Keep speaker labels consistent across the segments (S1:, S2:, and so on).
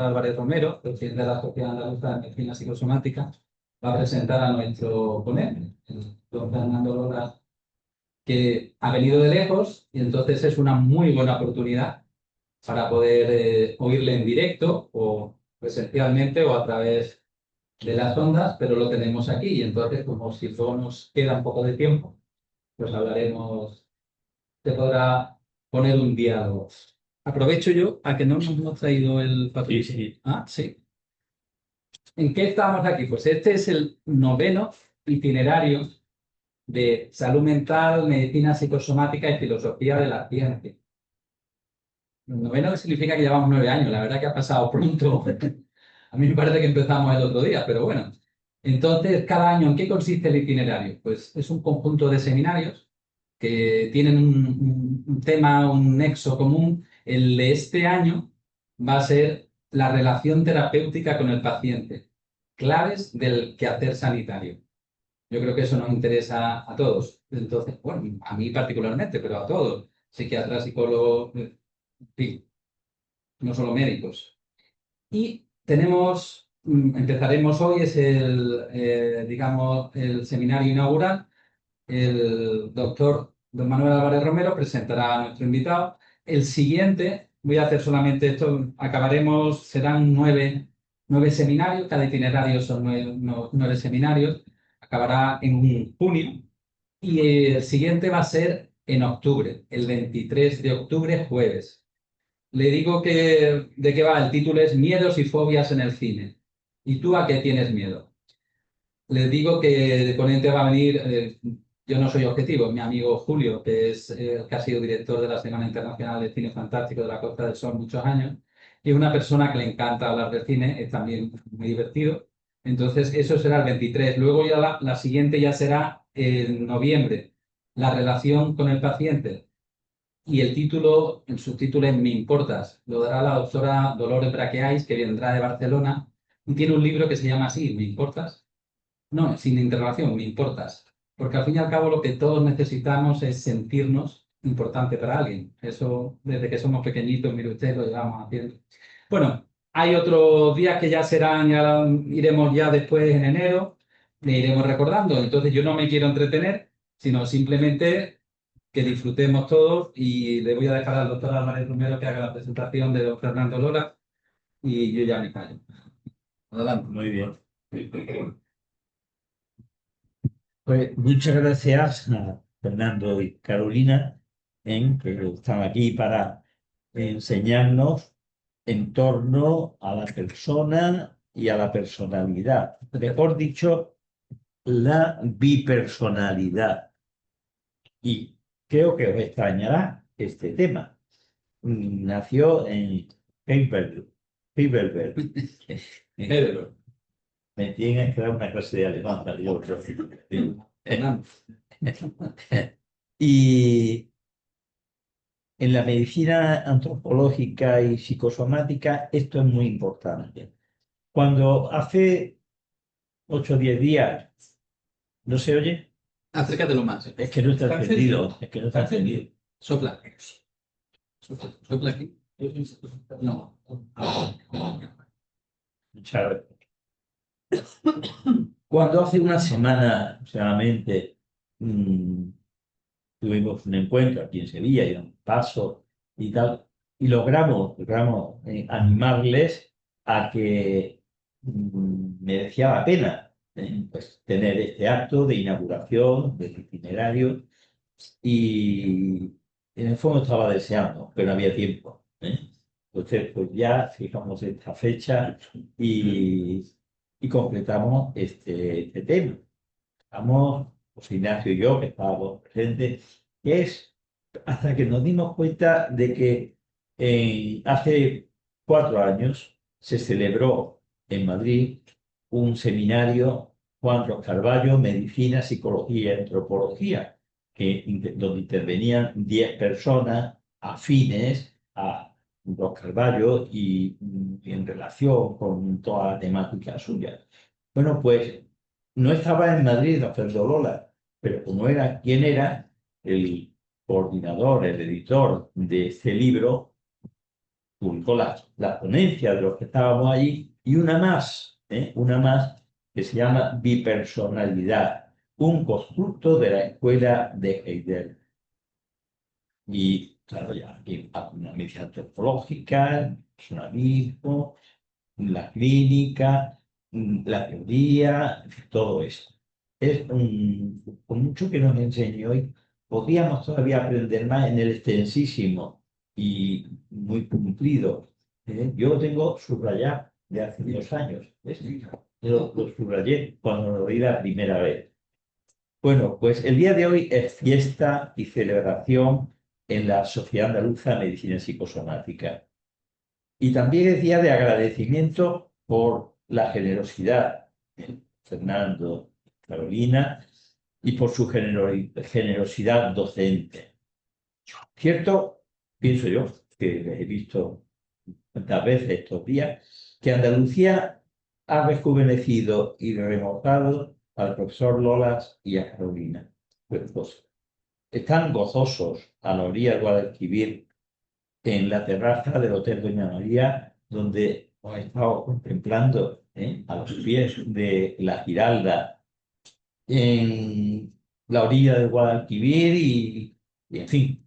S1: Álvarez Romero, presidente de la Sociedad Andaluza de Medicina Psicosomática, va a presentar a nuestro ponente, el doctor Fernando Lora, que ha venido de lejos y entonces es una muy buena oportunidad para poder oírle en directo o presencialmente o a través de las ondas, pero lo tenemos aquí y entonces como si luego nos queda un poco de tiempo, pues hablaremos, se podrá poner un diálogo. Aprovecho yo a que no nos hemos traído el papel.
S2: Sí.
S1: Ah, sí. ¿En qué estamos aquí? Pues este es el 9º itinerario de salud mental, medicina psicosomática y filosofía de la ciencia. El 9º significa que llevamos 9 años, la verdad que ha pasado pronto. A mí me parece que empezamos el otro día, pero bueno. Entonces, cada año, ¿en qué consiste el itinerario? Pues es un conjunto de seminarios que tienen un tema, un nexo común. El de este año va a ser la relación terapéutica con el paciente, claves del quehacer sanitario. Yo creo que eso nos interesa a todos. Entonces, bueno, a mí particularmente, pero a todos, psiquiatras, psicólogos, en fin, no solo médicos. Y tenemos, empezaremos hoy, es digamos, el seminario inaugural. El doctor don Manuel Álvarez Romero presentará a nuestro invitado. El siguiente, voy a hacer solamente esto, acabaremos, serán 9 seminarios, cada itinerario son 9 seminarios, acabará en junio y el siguiente va a ser en octubre, el 23 de octubre, jueves. Le digo que de qué va, el título es Miedos y fobias en el cine. ¿Y tú a qué tienes miedo? Les digo que de ponente va a venir, yo no soy objetivo, mi amigo Julio, que es que ha sido director de la Semana Internacional de Cine Fantástico de la Costa del Sol muchos años, y es una persona que le encanta hablar de cine, es también muy divertido. Entonces, eso será el 23. Luego ya la siguiente ya será en noviembre, la relación con el paciente. Y el título, el subtítulo es Me importas. Lo dará la doctora Dolores Braqueais, que vendrá de Barcelona, y tiene un libro que se llama así, ¿Me importas? No, sin interrogación, me importas. Porque al fin y al cabo lo que todos necesitamos es sentirnos importante para alguien. Eso desde que somos pequeñitos, mire usted, lo llevamos haciendo. Bueno, hay otros días que ya serán, ya iremos ya después en enero, le iremos recordando. Entonces yo no me quiero entretener, sino simplemente que disfrutemos todos y le voy a dejar al doctor Álvarez Romero que haga la presentación de don Fernando Lora y yo ya me callo. Adelante.
S2: Muy bien. Pues muchas gracias a Fernando y Carolina, que están aquí para enseñarnos en torno a la persona y a la personalidad. Mejor dicho, la bipersonalidad. Y creo que os extrañará este tema. Nació en Heidelberg.
S1: Pedro.
S2: Me tienes que dar una clase de alemán, para yo. Y en la medicina antropológica y psicosomática esto es muy importante. Cuando hace 8 o 10 días, ¿no se oye?
S1: Acércatelo más.
S2: Es que no está encendido. Es que no está encendido.
S1: Sopla. Sopla aquí. No.
S2: Muchas gracias. Cuando hace una semana aproximadamente tuvimos un encuentro aquí en Sevilla y un paso y tal, y logramos animarles a que merecía la pena pues, tener este acto de inauguración del itinerario y en el fondo estaba deseando, pero no había tiempo. Entonces, pues ya fijamos esta fecha y completamos este tema. Estamos, pues Ignacio y yo, que estábamos presentes, que es hasta que nos dimos cuenta de que hace 4 años se celebró en Madrid un seminario Juan Ros Carballo, Medicina, Psicología y Antropología, donde intervenían 10 personas afines a Ros Carballo y en relación con toda la temática suya. Bueno, pues no estaba en Madrid Alfredo Lola, pero como era quien era el coordinador, el editor de este libro, publicó la ponencia de los que estábamos allí, y una más que se llama Bipersonalidad, un constructo de la escuela de Heidegger. Y claro, ya aquí hay una medicina antropológica, el personalismo, la clínica, la teoría, todo esto. Con mucho que nos enseñó y podríamos todavía aprender más en el extensísimo y muy cumplido. Yo lo tengo subrayado de hace 2 años. Lo subrayé cuando lo vi la primera vez. Bueno, pues el día de hoy es fiesta y celebración en la Sociedad Andaluza de Medicina Psicosomática. Y también es día de agradecimiento por la generosidad de Fernando, Carolina, y por su generosidad docente. Cierto, pienso yo, que he visto tantas veces estos días, que Andalucía ha rejuvenecido y remozado al profesor Lolas y a Carolina. Pues, están gozosos a la orilla del Guadalquivir, en la terraza del Hotel Doña María, donde hemos estado contemplando a los pies de la Giralda, en la orilla del Guadalquivir y, en fin,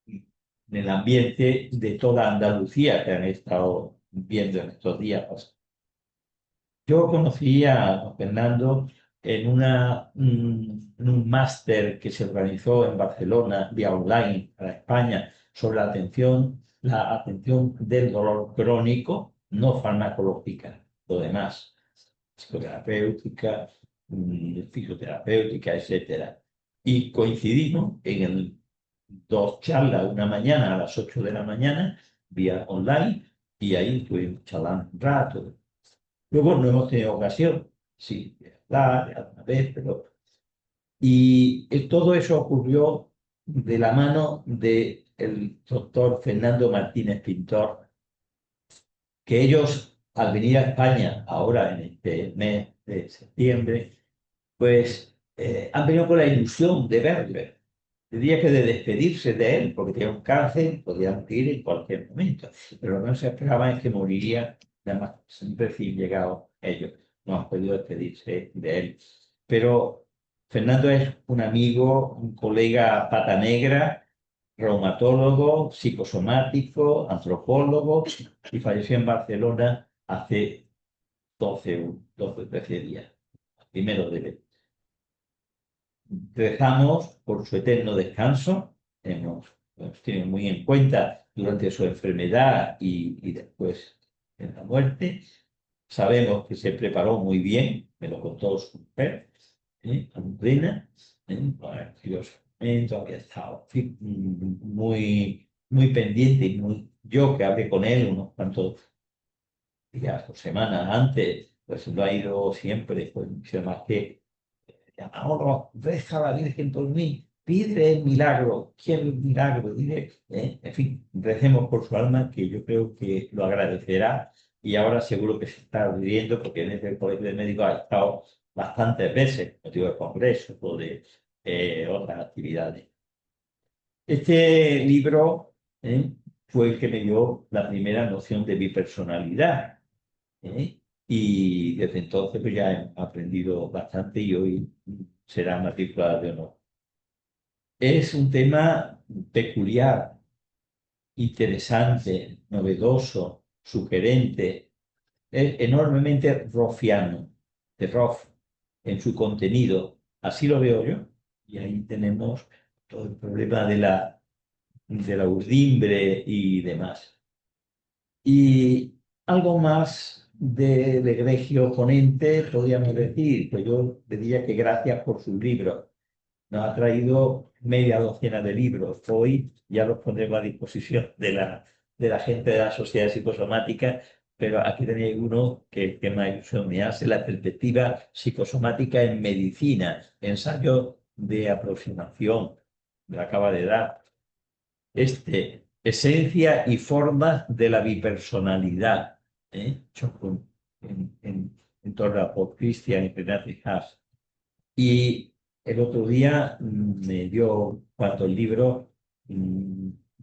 S2: en el ambiente de toda Andalucía que han estado viendo en estos días. Yo conocí a don Fernando en un máster que se organizó en Barcelona vía online para España sobre la atención del dolor crónico, no farmacológica, lo demás, psicoterapéutica, fisioterapéutica, etcétera. Y coincidimos en dos charlas, una mañana a las 8 de la mañana, vía online, y ahí estuvimos charlando un rato. Luego no hemos tenido ocasión, sí, de hablar alguna vez, pero... Y todo eso ocurrió de la mano del doctor Fernando Martínez Pintor, que ellos, al venir a España ahora en este mes de septiembre, pues han venido con la ilusión de verle. Diría que de despedirse de él, porque tenía un cáncer, podía morir en cualquier momento. Pero lo que no se esperaba es que moriría, además, recién llegado ellos. No han podido despedirse de él. Pero Fernando es un amigo, un colega pata negra, reumatólogo, psicosomático, antropólogo, y falleció en Barcelona hace 13 días, primero de rezamos por su eterno descanso, hemos tenido muy en cuenta durante su enfermedad y después en la muerte. Sabemos que se preparó muy bien, me lo contó su mujer, Almudena, había estado en fin, muy pendiente y yo que hablé con él unos cuantos días o semanas antes, pues lo ha ido siempre, pues más que ahora deja a la Virgen por mí, pide el milagro, quiere el milagro, dile, en fin, recemos por su alma, que yo creo que lo agradecerá, y ahora seguro que se está riendo porque desde el Colegio de Médicos ha estado bastantes veces, motivo de congresos o de otras actividades. Este libro fue el que me dio la primera noción de bipersonalidad. Y desde entonces pues ya he aprendido bastante y hoy será matrícula de honor. Es un tema peculiar, interesante, novedoso, sugerente, es enormemente roffiano, de Roff, en su contenido. Así lo veo yo. Y ahí tenemos todo el problema de la urdimbre y demás. Y algo más del egregio ponente, podríamos decir, pues yo le diría que gracias por sus libros. Nos ha traído media docena de libros. Hoy ya los pondremos a disposición de la gente de la Sociedad Psicosomática, pero aquí tenéis uno que más ilusión me hace, la perspectiva psicosomática en medicina, ensayo de aproximación, me lo acaba de dar. Esencia y formas de la bipersonalidad, hecho en torno a Paul Christian y Renate Haas. Y el otro día me dio, cuando el libro,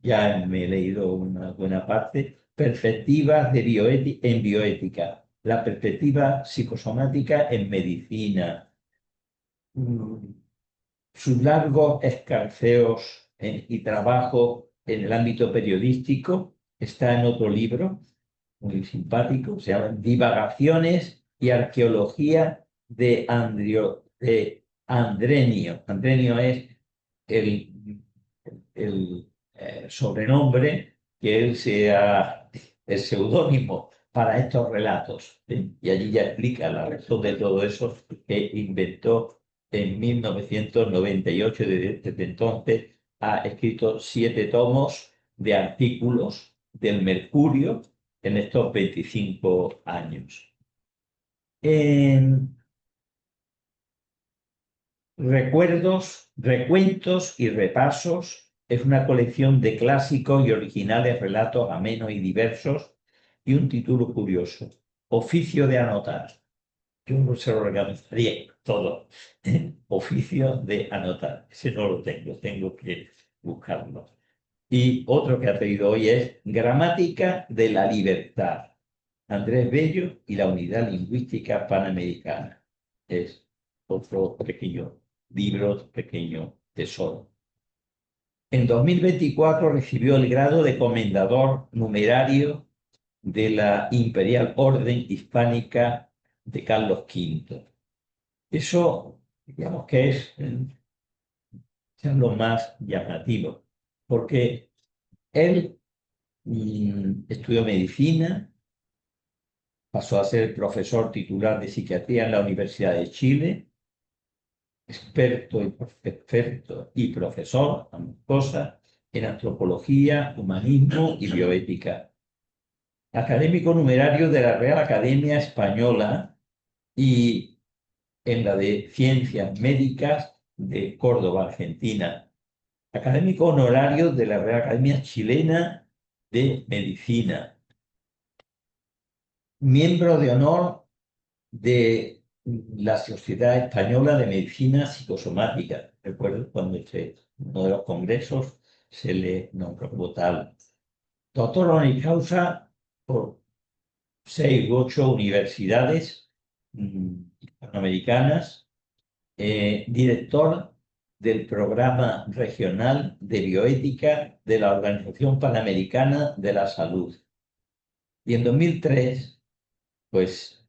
S2: ya me he leído una buena parte, perspectivas en bioética, la perspectiva psicosomática en medicina, sus largos escarceos y trabajo en el ámbito periodístico. Está en otro libro muy simpático, se llama Divagaciones y Arqueología de Andrenio. Andrenio es el sobrenombre que él el seudónimo para estos relatos. Y allí ya explica la razón de todo eso que inventó en 1998. Desde entonces ha escrito 7 tomos de artículos del Mercurio en estos 25 años. Recuerdos, recuentos y repasos es una colección de clásicos y originales relatos amenos y diversos, y un título curioso: Oficio de anotar. Yo no se lo recomendaría todo. Oficio de anotar. Ese no lo tengo que buscarlo. Y otro que ha pedido hoy es Gramática de la Libertad, Andrés Bello y la Unidad Lingüística Panamericana. Es otro pequeño libro, pequeño tesoro. En 2024 recibió el grado de Comendador Numerario de la Imperial Orden Hispánica de Carlos V. Eso, digamos que es lo más llamativo, porque él estudió medicina, pasó a ser profesor titular de psiquiatría en la Universidad de Chile, experto y profesor, ambas cosas, en antropología, humanismo y bioética. Académico numerario de la Real Academia Española y en la de Ciencias Médicas de Córdoba, Argentina. Académico honorario de la Real Academia Chilena de Medicina. Miembro de honor de la Sociedad Española de Medicina Psicosomática. Recuerdo cuando en uno de los congresos se le nombró como tal. Doctor honoris causa por 6 u 8 universidades hispanoamericanas, director del Programa Regional de Bioética de la Organización Panamericana de la Salud. Y en 2003, pues,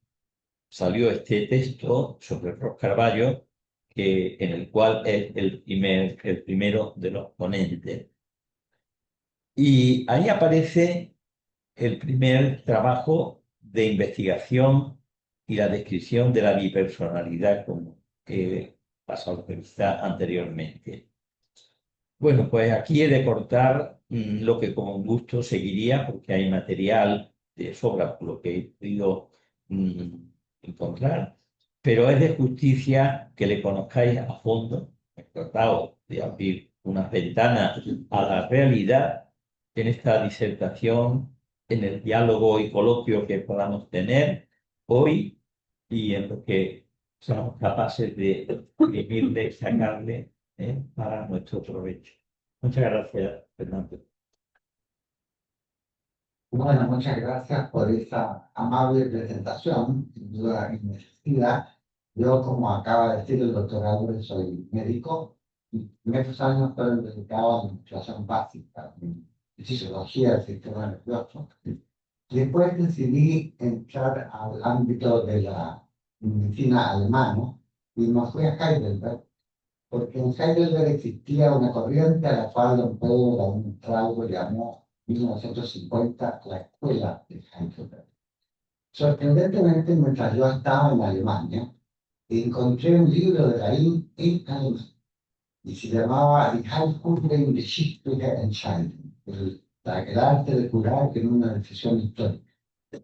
S2: salió este texto sobre Ross Carballo, en el cual es el primero de los ponentes. Y ahí aparece el primer trabajo de investigación y la descripción de la bipersonalidad, como he pasado por esta anteriormente. Bueno, pues aquí he de cortar lo que con gusto seguiría, porque hay material de sobra por lo que he podido encontrar, pero es de justicia que le conozcáis a fondo. He tratado de abrir unas ventanas a la realidad en esta disertación, en el diálogo y coloquio que podamos tener hoy y en lo que somos capaces de exprimirle, sacarle para nuestro provecho. Muchas gracias, Fernando.
S3: Bueno, muchas gracias por esa amable presentación, sin duda innecesaria. Yo, como acaba de decir el doctor Álvarez, soy médico. Mis primeros años fueron dedicados a la investigación básica, en fisiología del sistema nervioso. Después decidí entrar al ámbito de la medicina alemana y me fui a Heidelberg, porque en Heidelberg existía una corriente a la cual don Pedro Launtralgo llamó 1950 la Escuela de Heidelberg. Sorprendentemente, mientras yo estaba en Alemania, encontré un libro de Laín en alemán y se llamaba Die Heilkunde in geschichtlicher Entscheidung, el arte de curar en una decisión histórica.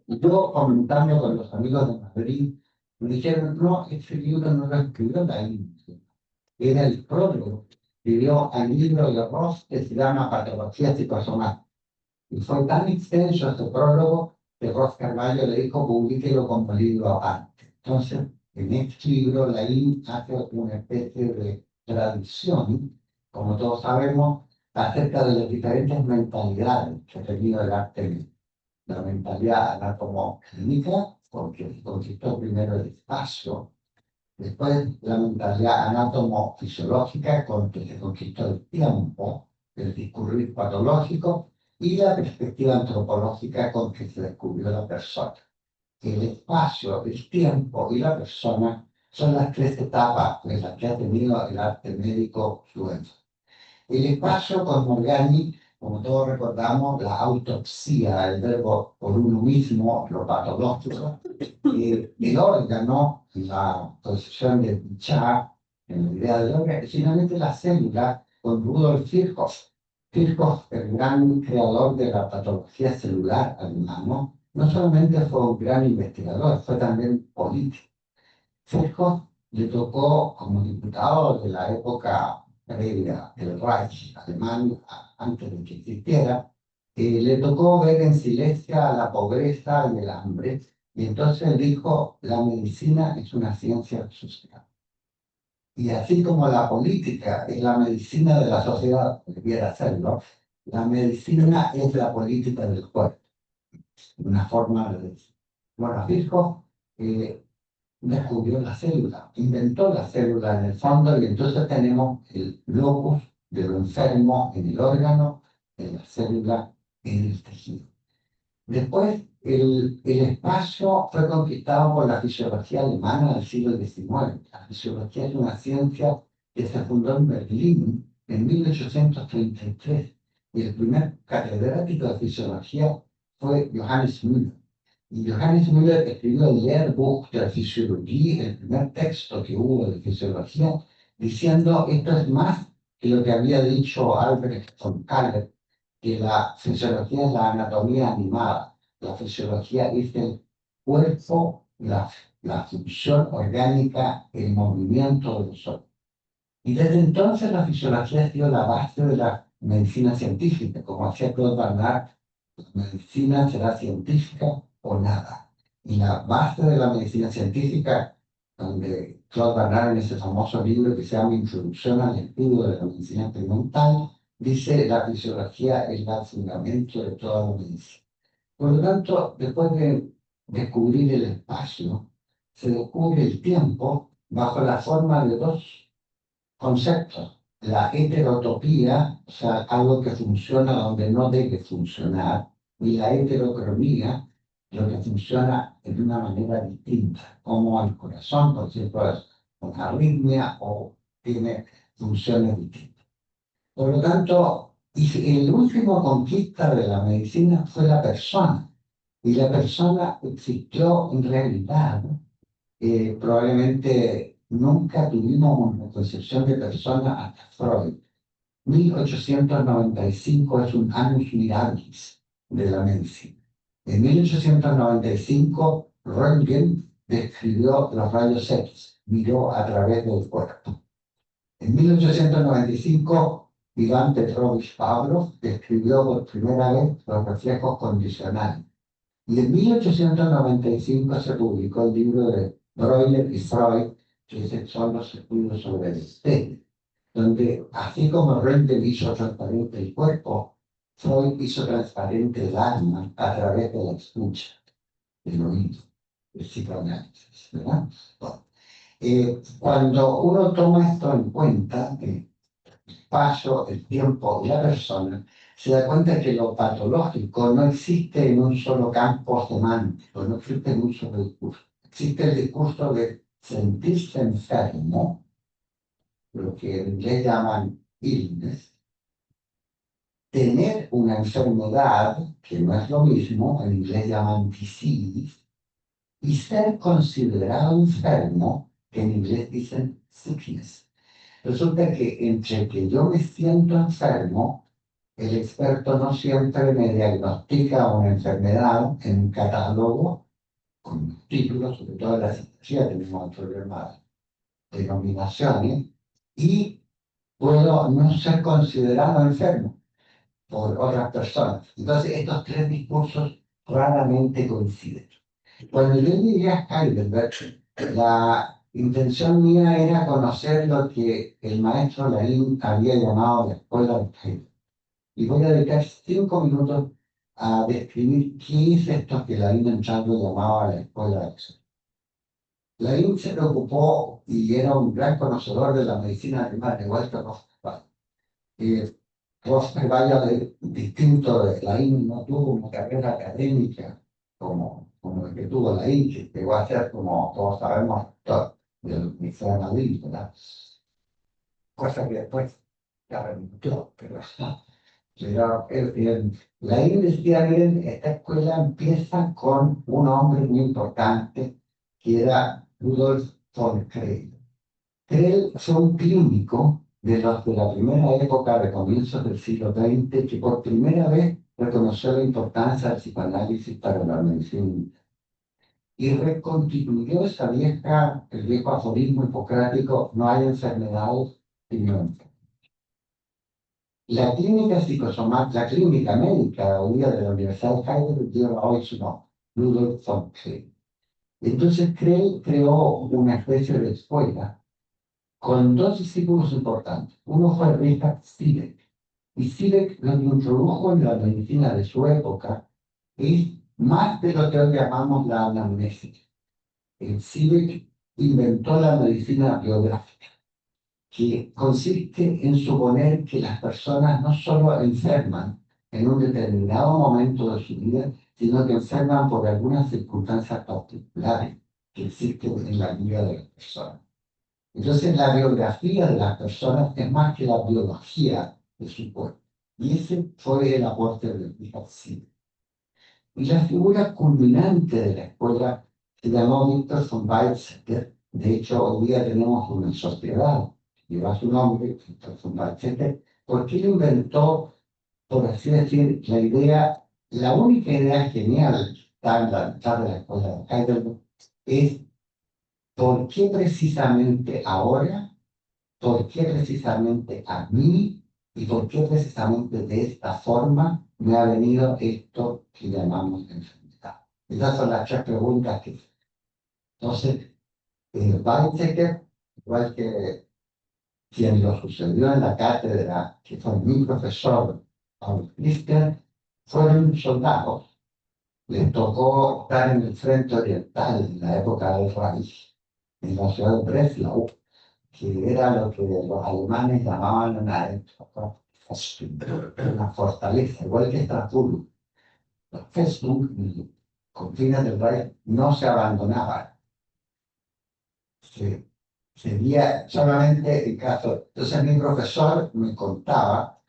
S3: Y yo, comentando con los amigos de Madrid, me dijeron: no, ese libro no lo escribió Laín, era el prólogo que dio al libro de Ross que se llama Patología Psicosomática. Y fue tan extenso este prólogo que Ross Carballo le dijo: publíquelo como libro aparte. Entonces, en este libro, Laín hace una especie de traducción, como todos sabemos, acerca de las diferentes mentalidades que ha tenido el arte médico. la mentalidad anátomo-clínica, porque conquistó primero el espacio, después la mentalidad anátomo-fisiológica, con que se conquistó el tiempo, el discurrir patológico, y la perspectiva antropológica con que se descubrió la persona. El espacio, el tiempo y la persona son las tres etapas en las que ha tenido el arte médico su énfasis. El espacio con Morgagni, como todos recordamos, la autopsia, el verbo por uno mismo, lo patológico, el órgano, la posición de Bichat, en la idea del órgano, y finalmente la célula con Rudolf Virchow. Virchow, el gran creador de la patología celular alemán, no solamente fue un gran investigador, fue también político. Virchow le tocó, como diputado de la época previa del Reich alemán, antes de que existiera, le tocó ver en Silesia la pobreza y el hambre, y entonces dijo, la medicina es una ciencia social. Y así como la política es la medicina de la sociedad, debiera serlo, la medicina es la política del cuerpo, una forma de decir. Bueno, Virchow descubrió la célula, inventó la célula en el fondo, y entonces tenemos el locus de lo enfermo en el órgano, en la célula, en el tejido. Después, el espacio fue conquistado por la fisiología alemana del siglo XIX. La fisiología es una ciencia que se fundó en Berlín en 1833, y el primer catedrático de fisiología fue Johannes Müller. Y Johannes Müller escribió el Lehrbuch der Physiologie, el primer texto que hubo de fisiología, diciendo esto es más que lo que había dicho Albrecht von Kaller, que la fisiología es la anatomía animada, la fisiología es el cuerpo, la función orgánica, el movimiento de los órganos. Y desde entonces la fisiología ha sido la base de la medicina científica, como hacía Claude Bernard, la medicina será científica o nada. Y la base de la medicina científica, donde Claude Bernard en ese famoso libro que se llama Introducción al estudio de la medicina experimental, dice la fisiología es el fundamento de toda la medicina. Por lo tanto, después de descubrir el espacio, se descubre el tiempo bajo la forma de dos conceptos. La heterotopía, o sea, algo que funciona donde no debe funcionar, y la heterocromía, lo que funciona de una manera distinta, como el corazón, por ejemplo, es una arritmia o tiene funciones distintas. Por lo tanto, el último conquista de la medicina fue la persona, y la persona existió en realidad, probablemente nunca tuvimos una concepción de persona hasta Freud. 1895 es un annus mirabilis de la medicina. En 1895, Röntgen describió los rayos X, miró a través del cuerpo. En 1895, Iván Petrovich Pavlov describió por primera vez los reflejos condicionales. Y en 1895 se publicó el libro de Breuer y Freud, que son los estudios sobre el estético, donde así como Röntgen hizo transparente el cuerpo, Freud hizo transparente el alma a través de la escucha, del oído, el psicoanálisis, ¿verdad? Bueno, cuando uno toma esto en cuenta, el espacio, el tiempo y la persona, se da cuenta que lo patológico no existe en un solo campo semántico, no existe en un solo discurso. Existe el discurso de sentirse enfermo, lo que en inglés llaman illness, tener una enfermedad, que no es lo mismo, en inglés llaman disease, y ser considerado enfermo, que en inglés dicen sickness. Resulta que entre que yo me siento enfermo, el experto no siempre me diagnostica una enfermedad en un catálogo con títulos, sobre todo en la psiquiatría tenemos el problema de denominaciones, y puedo no ser considerado enfermo por otras personas. Entonces, estos tres discursos raramente coinciden. Cuando yo llegué a Heidelberg, la intención mía era conocer lo que el maestro Laín había llamado la escuela de Heidelberg. Y voy a dedicar 5 minutos a describir qué es esto que Laín Chango llamaba la escuela de acción. Laín se preocupó y era un gran conocedor de la medicina alemana, igual que Rothbard. Rothbard, distinto de Laín, no tuvo una carrera académica como el que tuvo Laín, que llegó a ser, como todos sabemos, doctor del Liceo de Madrid, ¿verdad? Cosa que después ya renunció, pero Laín decía bien, esta escuela empieza con un hombre muy importante que era Rudolf von Krell. Krell fue un clínico de los de la primera época de comienzos del siglo XX que por primera vez reconoció la importancia del psicoanálisis para la medicina y reconstituyó el viejo aforismo hipocrático: no hay enfermedades sino enfermedades. La clínica psicosomática, la clínica médica hoy día de la Universidad de Heidelberg lleva hoy su nombre, Rudolf von Krell. Entonces Krell creó una especie de escuela con dos discípulos importantes. Uno fue Richard Siebeck, y Siebeck lo que introdujo en la medicina de su época es más de lo que hoy llamamos la anamnesis. Siebeck inventó la medicina biográfica, que consiste en suponer que las personas no solo enferman en un determinado momento de su vida, sino que enferman por algunas circunstancias particulares que existen en la vida de las personas. Entonces, la biografía de las personas es más que la biología de su cuerpo. Y ese fue el aporte de Richard Siebeck. Y la figura culminante de la escuela se llamó Victor von Weizsäcker. De hecho, hoy día tenemos una sociedad que lleva su nombre, Victor von Weizsäcker, porque él inventó, por así decir, la única idea genial que está en la mitad de la escuela de Heidelberg es por qué precisamente ahora, por qué precisamente a mí y por qué precisamente de esta forma me ha venido esto que llamamos enfermedad. Esas son las tres preguntas que... Entonces, Weizsäcker, igual que quien lo sucedió en la cátedra, que fue mi profesor, Paul Christian, fueron soldados. Les tocó estar en el frente oriental en la época del Reich, en la ciudad de Breslau, que era lo que los alemanes llamaban una fortaleza, igual que Estrasburgo. Los Festung, con fines del Reich, no se abandonaban. Sería solamente el caso. Entonces mi profesor me contaba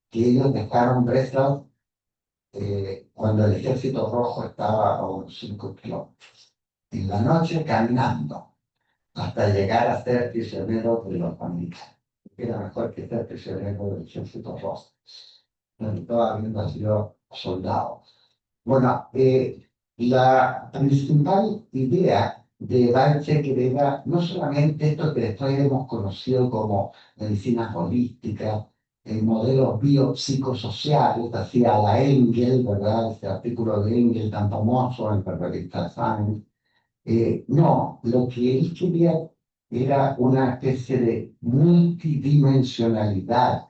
S3: que ellos dejaron Breslau cuando el ejército rojo estaba a unos 5 kilómetros. En la noche caminando hasta llegar a ser prisionero de los americanos. Era mejor que ser prisionero del ejército rojo, donde estaba habiendo sido soldado. Bueno, la principal idea de Weizsäcker era no solamente esto que después hemos conocido como medicina holística, modelos biopsicosociales, hacía la Engel, ¿verdad? Este artículo de Engel tan famoso en la revista Science. No, lo que él quería era una especie de multidimensionalidad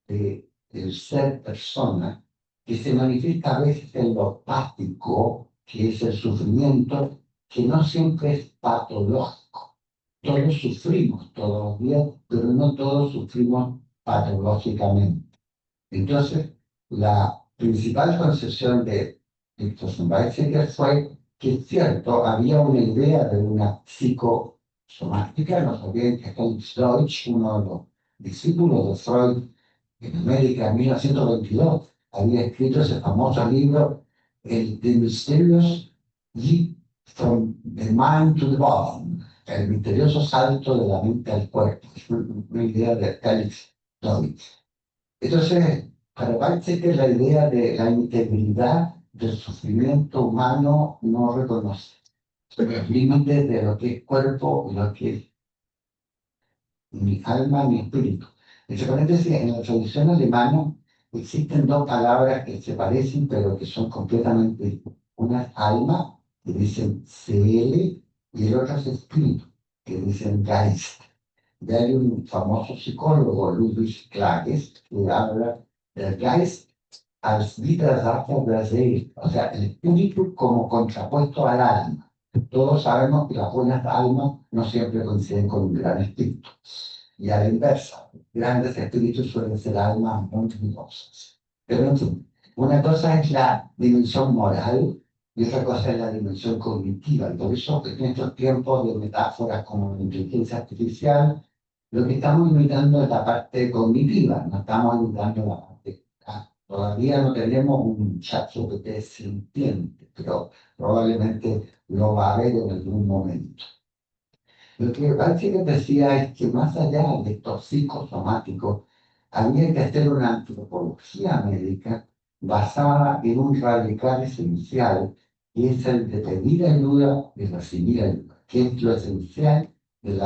S3: del ser persona que se manifiesta a veces en lo pático, que es el sufrimiento, que no siempre es patológico. Todos sufrimos todos los días, pero no todos sufrimos patológicamente. Entonces, la principal concepción de Victor von Weizsäcker fue que es cierto, había una idea de una psicosomática. No sabían que Felix Deutsch, uno de los discípulos de Freud en América en 1922, había escrito ese famoso libro, The Mysterious Leap from the Mind to the Body, el misterioso salto de la mente al cuerpo. Es una idea de Felix Deutsch. Entonces, para Weizsäcker la idea de la integridad del sufrimiento humano no reconoce los límites de lo que es cuerpo y lo que es ni alma ni espíritu. Entre paréntesis, en la tradición alemana existen dos palabras que se parecen pero que son completamente distintas. Una es alma, que dicen Seele, y el otro es espíritu, que dicen Geist. Y hay un famoso psicólogo, Ludwig Klages, que habla del Geist als Widersacher der Seele, o sea, el espíritu como contrapuesto al alma. Todos sabemos que las buenas almas no siempre coinciden con un gran espíritu. Y a la inversa, grandes espíritus suelen ser almas muy ruidosas. Pero en fin, una cosa es la dimensión moral y otra cosa es la dimensión cognitiva. Y por eso en estos tiempos de metáforas como la inteligencia artificial, lo que estamos imitando es la parte cognitiva, no estamos imitando la parte. Todavía no tenemos un chat GPT sintiente, pero probablemente lo va a haber en algún momento. Lo que Balcher decía es que más allá de estos psicosomáticos, había que hacer una antropología médica basada en un radical esencial, que es el de pedir ayuda y recibir ayuda, que es lo esencial del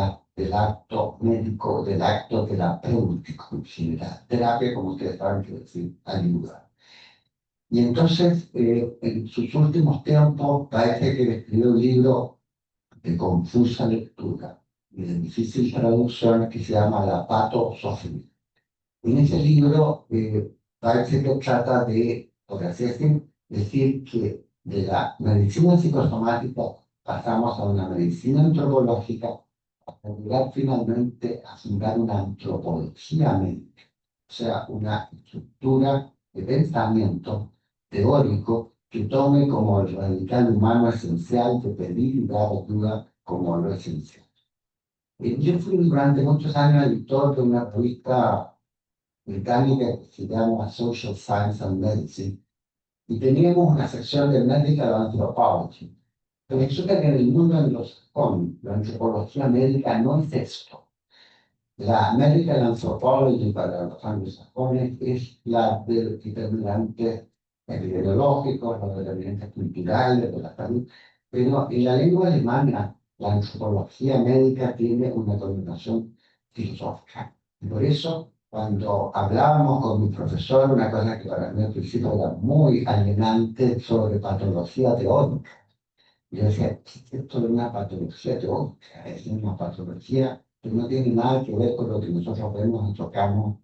S3: acto médico, del acto terapéutico en general. Terapia, como ustedes saben, quiere decir ayuda. Y entonces, en sus últimos tiempos, parece que escribió un libro de confusa lectura y de difícil traducción que se llama La Patosofía. En ese libro parece que trata de, por así decir que de la medicina psicosomática pasamos a una medicina antropológica para llegar finalmente a fundar una antropología médica, o sea, una estructura de pensamiento teórico que tome como el radical humano esencial de pedir y dar ayuda como lo esencial. Yo fui durante muchos años editor de una revista británica que se llama Social Science and Medicine y teníamos una sección de Medical Anthropology. Pero resulta que en el mundo anglosajón la antropología médica no es esto. La Medical Anthropology para los anglosajones es la de los determinantes epidemiológicos, los determinantes culturales de la salud, pero en la lengua alemana la antropología médica tiene una connotación filosófica. Y por eso, cuando hablábamos con mi profesor, una cosa que para mí al principio era muy alienante sobre patología teórica, yo decía, esto es una patología teórica, es una patología que no tiene nada que ver con lo que nosotros vemos y tocamos.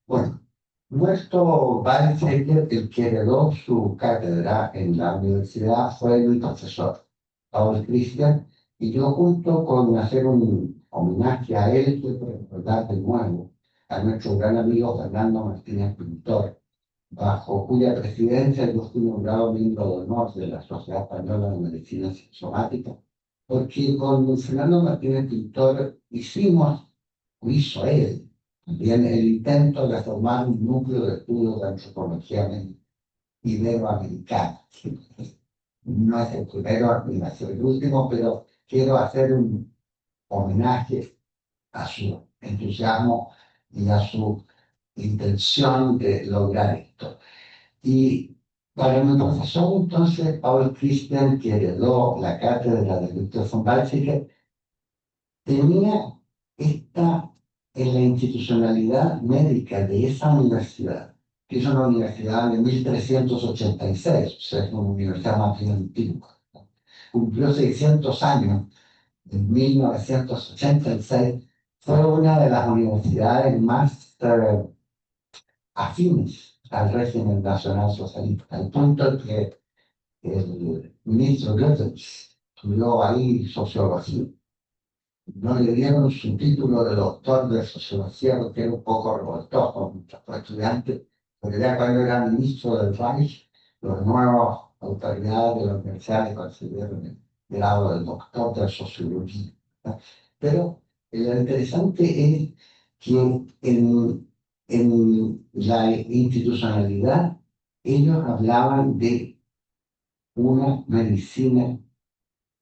S3: Bueno, nuestro Weizsäcker, el que heredó su cátedra en la universidad, fue mi profesor, Paul Christian, y yo junto con hacer un homenaje a él, quiero recordar de nuevo a nuestro gran amigo Fernando Martínez Pintor, bajo cuya presidencia yo fui nombrado miembro de honor de la Sociedad Española de Medicina Somática, porque con Fernando Martínez Pintor hizo él, también el intento de formar un núcleo de estudios de antropología iberoamericana. No es el primero ni va a ser el último, pero quiero hacer un homenaje a su entusiasmo y a su intención de lograr esto. Y para mi profesor entonces, Paul Christian, que heredó la cátedra de Victor von Weizsäcker, tenía en la institucionalidad médica de esa universidad, que es una universidad de 1386, o sea, es una universidad más bien antigua. Cumplió 600 años en 1986, fue una de las universidades más afines al régimen nacional socialista, al punto que el ministro Goebbels estudió ahí sociología. No le dieron su título de doctor de sociología porque era un poco revoltoso muchos estudiantes, pero ya cuando era ministro del Reich, los nuevos autoridades de la universidad le concedieron el grado de doctor de sociología. Pero lo interesante es que en la institucionalidad ellos hablaban de una medicina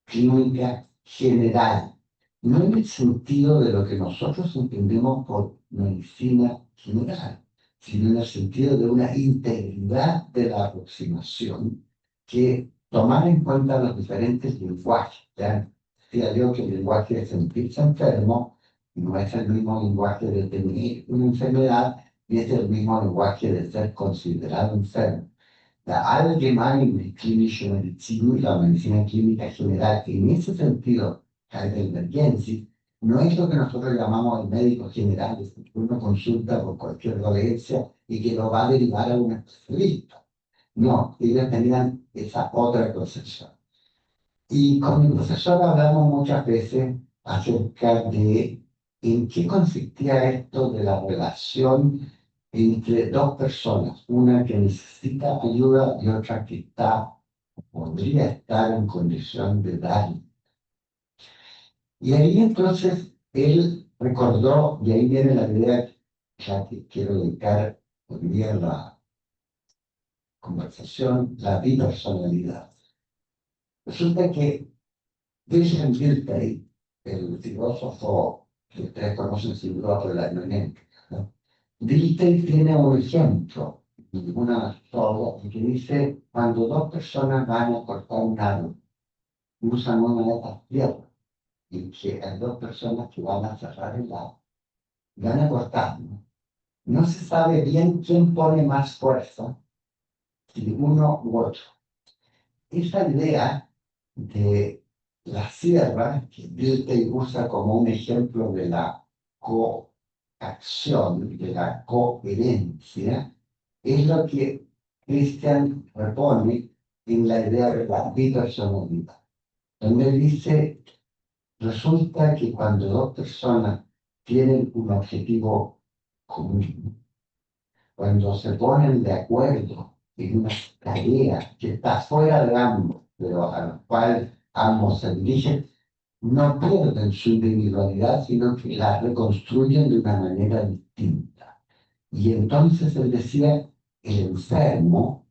S3: clínica general, no en el sentido de lo que nosotros entendemos por medicina general, sino en el sentido de una integridad de la aproximación que tomara en cuenta los diferentes lenguajes. ¿Ya? Decía yo que el lenguaje de sentirse enfermo no es el mismo lenguaje de tener una enfermedad ni es el mismo lenguaje de ser considerado enfermo. La allgemeine klinische Medizin, la medicina clínica general, que en ese sentido, Heidelbergensis, no es lo que nosotros llamamos el médico general, es que uno consulta por cualquier dolencia y que lo va a derivar a un especialista. No, ellos tenían esa otra concepción. Y con mi profesor hablamos muchas veces acerca de en qué consistía esto de la relación entre dos personas, una que necesita ayuda y otra que podría estar en condición de dar. Y ahí entonces él recordó, y ahí viene la idea ya que quiero dedicar hoy día a la conversación, la bipersonalidad. Resulta que Wilhelm Dilthey, el filósofo que ustedes conocen sin duda por la hermenéutica, ¿no? Dilthey tiene un ejemplo, una obra que dice, cuando dos personas van a cortar un árbol, usan una de estas piedras, y que hay dos personas que van a cerrar el árbol, van a cortar, ¿no? No se sabe bien quién pone más fuerza, si uno u otro. Esa idea de la sierra, que Dilthey usa como un ejemplo de la coacción, de la coherencia, es lo que Christian repone en la idea de la bipersonalidad, donde dice, resulta que cuando dos personas tienen un objetivo común, cuando se ponen de acuerdo en una tarea que está fuera de ambos, pero a la cual ambos se dirigen, no pierden su individualidad, sino que la reconstruyen de una manera distinta. Y entonces él decía, el enfermo,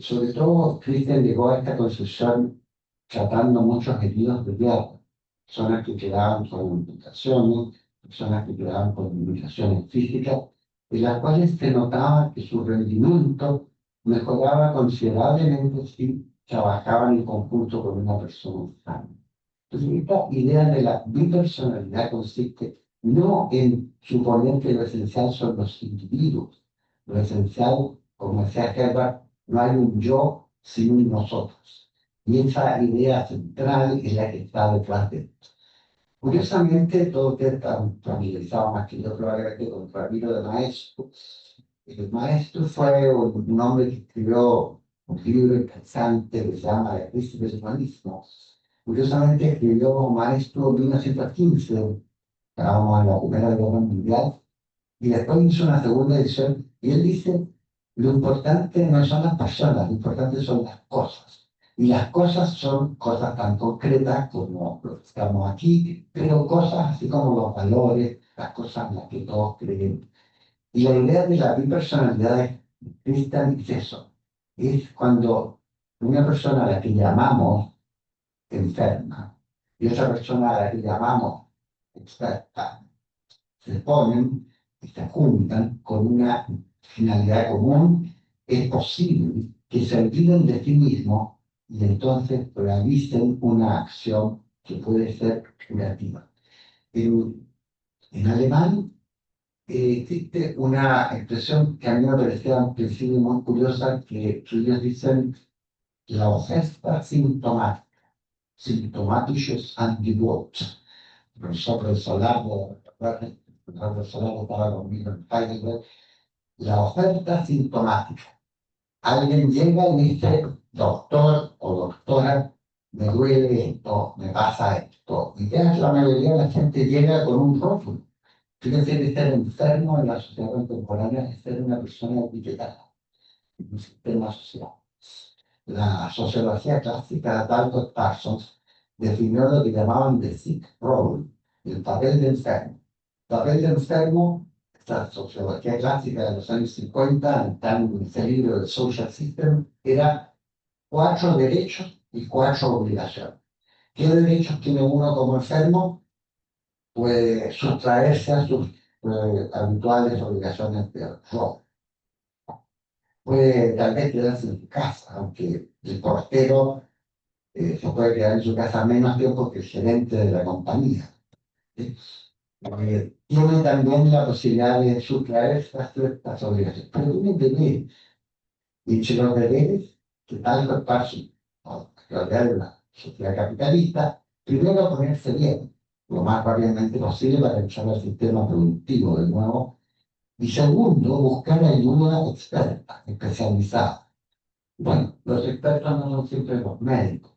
S3: sobre todo Christian llegó a esta concepción tratando muchos heridos de guerra, personas que quedaban con implicaciones, personas que quedaban con limitaciones físicas, en las cuales se notaba que su rendimiento mejoraba considerablemente si trabajaban en conjunto con una persona sana. Entonces, esta idea de la bipersonalidad consiste no en suponer que lo esencial son los individuos, lo esencial, como decía Herbert, no hay un yo sin un nosotros. Y esa idea central es la que está detrás de esto. Curiosamente, todos ustedes están familiarizados más que yo probablemente con Ramiro de Maestro. El maestro fue un hombre que escribió un libro interesante que se llama La crisis del humanismo. Curiosamente escribió Maestro en 1915, estábamos en la Primera Guerra Mundial, y después hizo una segunda edición, y él dice, lo importante no son las personas, lo importante son las cosas. Y las cosas son cosas tan concretas como lo que estamos aquí, pero cosas así como los valores, las cosas en las que todos creemos. Y la idea de la bipersonalidad de Christian es eso, es cuando una persona a la que llamamos enferma y otra persona a la que llamamos experta se ponen y se juntan con una finalidad común, es posible que se olviden de sí mismos y entonces realicen una acción que puede ser creativa. En alemán existe una expresión que a mí me parecía al principio muy curiosa, que ellos dicen la oferta sintomática, sintomatisches Angebot. El profesor Solano, el profesor Solano estaba conmigo en Heidelberg, la oferta sintomática. Alguien llega y dice, doctor o doctora, me duele esto, me pasa esto. Y ya la mayoría de la gente llega con un rótulo. Fíjense que ser enfermo en la sociedad contemporánea es ser una persona etiquetada en un sistema social. La sociología clásica de Dalton Parsons definió lo que llamaban the sick role, el papel de enfermo. El papel de enfermo, esta sociología clásica de los años 50, en ese libro del Social System, era 4 derechos y 4 obligaciones. ¿Qué derechos tiene uno como enfermo? Puede sustraerse a sus habituales obligaciones de rol. Puede tal vez quedarse en su casa, aunque el portero se puede quedar en su casa menos tiempo que el gerente de la compañía. ¿Sí? Tiene también la posibilidad de sustraerse a ciertas obligaciones, pero tiene deberes. Y entre los deberes, que tal vez que de la sociedad capitalista, primero ponerse bien. lo más rápidamente posible para echar al sistema productivo de nuevo. Y segundo, buscar ayuda experta, especializada. Bueno, los expertos no son siempre los médicos,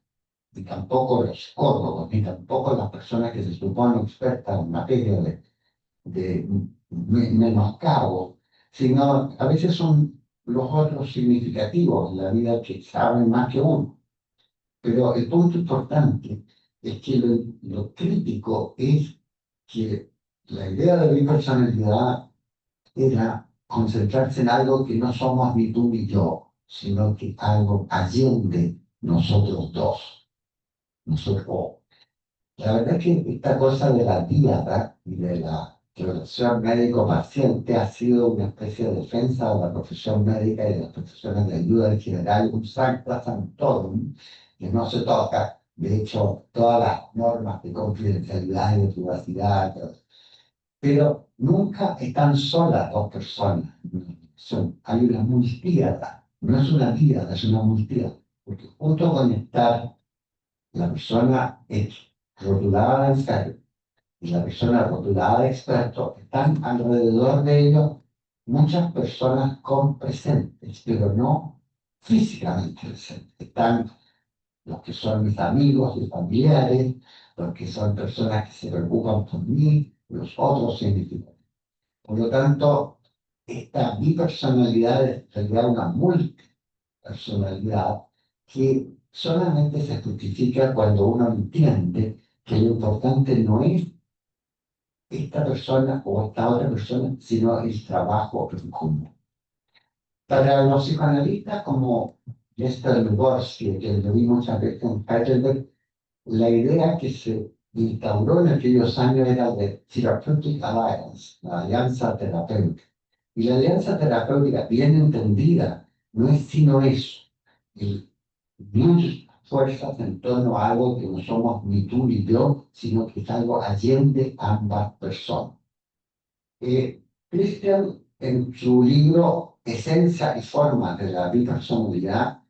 S3: ni tampoco los psicólogos, ni tampoco las personas que se suponen expertas en materia de menoscabo, sino a veces son los otros significativos de la vida que saben más que uno. Pero el punto importante es que lo crítico es que la idea de la impersonalidad era concentrarse en algo que no somos ni tú ni yo, sino que algo allende nosotros dos, nosotros. La verdad es que esta cosa de la diada y de la relación médico-paciente ha sido una especie de defensa de la profesión médica y de las profesiones de ayuda en general, un sancta sanctorum que no se toca. De hecho, todas las normas de confidencialidad y de privacidad, pero nunca están solas dos personas. Hay una multíada, no es una díada, es una multíada, porque junto con estar la persona es rotulada de enfermo y la persona rotulada de experto, están alrededor de ellos muchas personas con presentes, pero no físicamente presentes. Están los que son mis amigos y familiares, los que son personas que se preocupan por mí, los otros significados. Por lo tanto, esta bipersonalidad es en realidad una multipersonalidad que solamente se justifica cuando uno entiende que lo importante no es esta persona o esta otra persona, sino el trabajo en común. Para los psicoanalistas como Lester Vygotsky, que lo vi muchas veces en Heidelberg, la idea que se instauró en aquellos años era de Therapeutic Alliance, la alianza terapéutica. Y la alianza terapéutica, bien entendida, no es sino eso, el unir fuerzas en torno a algo que no somos ni tú ni yo, sino que es algo allende ambas personas. Christian, en su libro Esencia y Forma de la Bipersonalidad,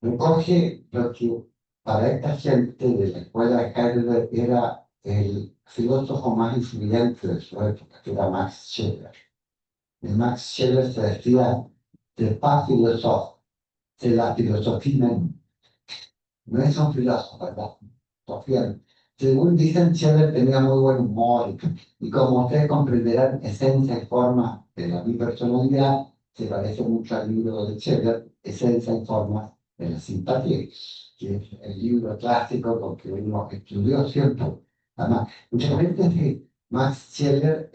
S3: recoge lo que para esta gente de la escuela de Heidelberg era el filósofo más influyente de su época, que era Max Scheler. Y Max Scheler se decía de pas philosophe, de la filosofía no es un filósofo, ¿verdad? Sofía. Según dicen, Scheler tenía muy buen humor y como ustedes comprenderán, Esencia y Forma de la Bipersonalidad se parece mucho al libro de Scheler, Esencia y Forma de la Simpatía, que es el libro clásico porque uno estudió siempre. Además, mucha gente dice, Max Scheler,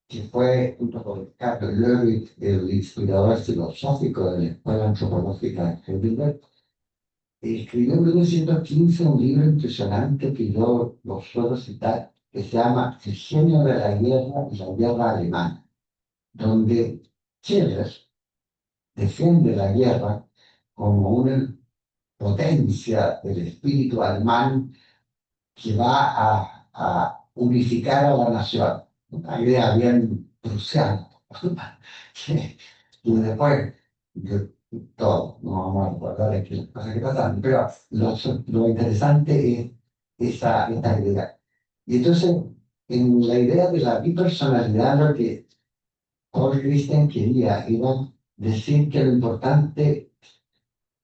S3: que fue junto con Carl Löwit el inspirador filosófico de la Escuela Antropológica de Heidelberg, escribió en 1915 un libro impresionante que yo lo suelo citar, que se llama El genio de la guerra y la guerra alemana, donde Scheler defiende la guerra como una potencia del espíritu alemán que va a unificar a la nación. Una idea bien prusiana. Y después, todo, no vamos a recordar aquí las cosas que pasaron, pero lo interesante es esta idea. Y entonces, en la idea de la bipersonalidad, lo que Paul Christian quería era decir que lo importante,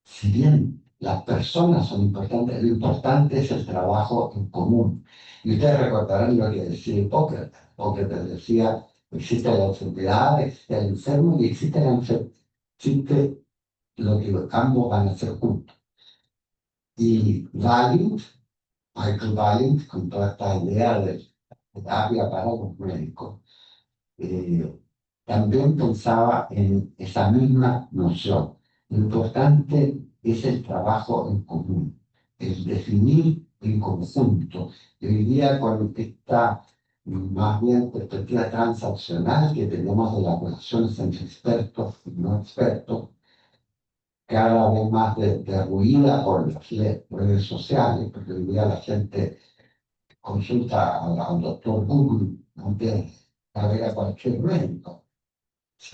S3: si bien las personas son importantes, lo importante es el trabajo en común. Y ustedes recordarán lo que decía Hipócrates. Hipócrates decía, existe la enfermedad, existe el enfermo y existe la enfermedad. Existe lo que ambos van a hacer juntos. Y Valent, Michael Valent, con toda esta idea de terapia para los médicos, también pensaba en esa misma noción. Lo importante es el trabajo en común, el definir en conjunto. Y hoy día con esta más bien perspectiva transaccional que tenemos de las relaciones entre expertos y no expertos, cada vez más derruida por las redes sociales, porque hoy día la gente consulta al doctor Google antes de ver a cualquier médico.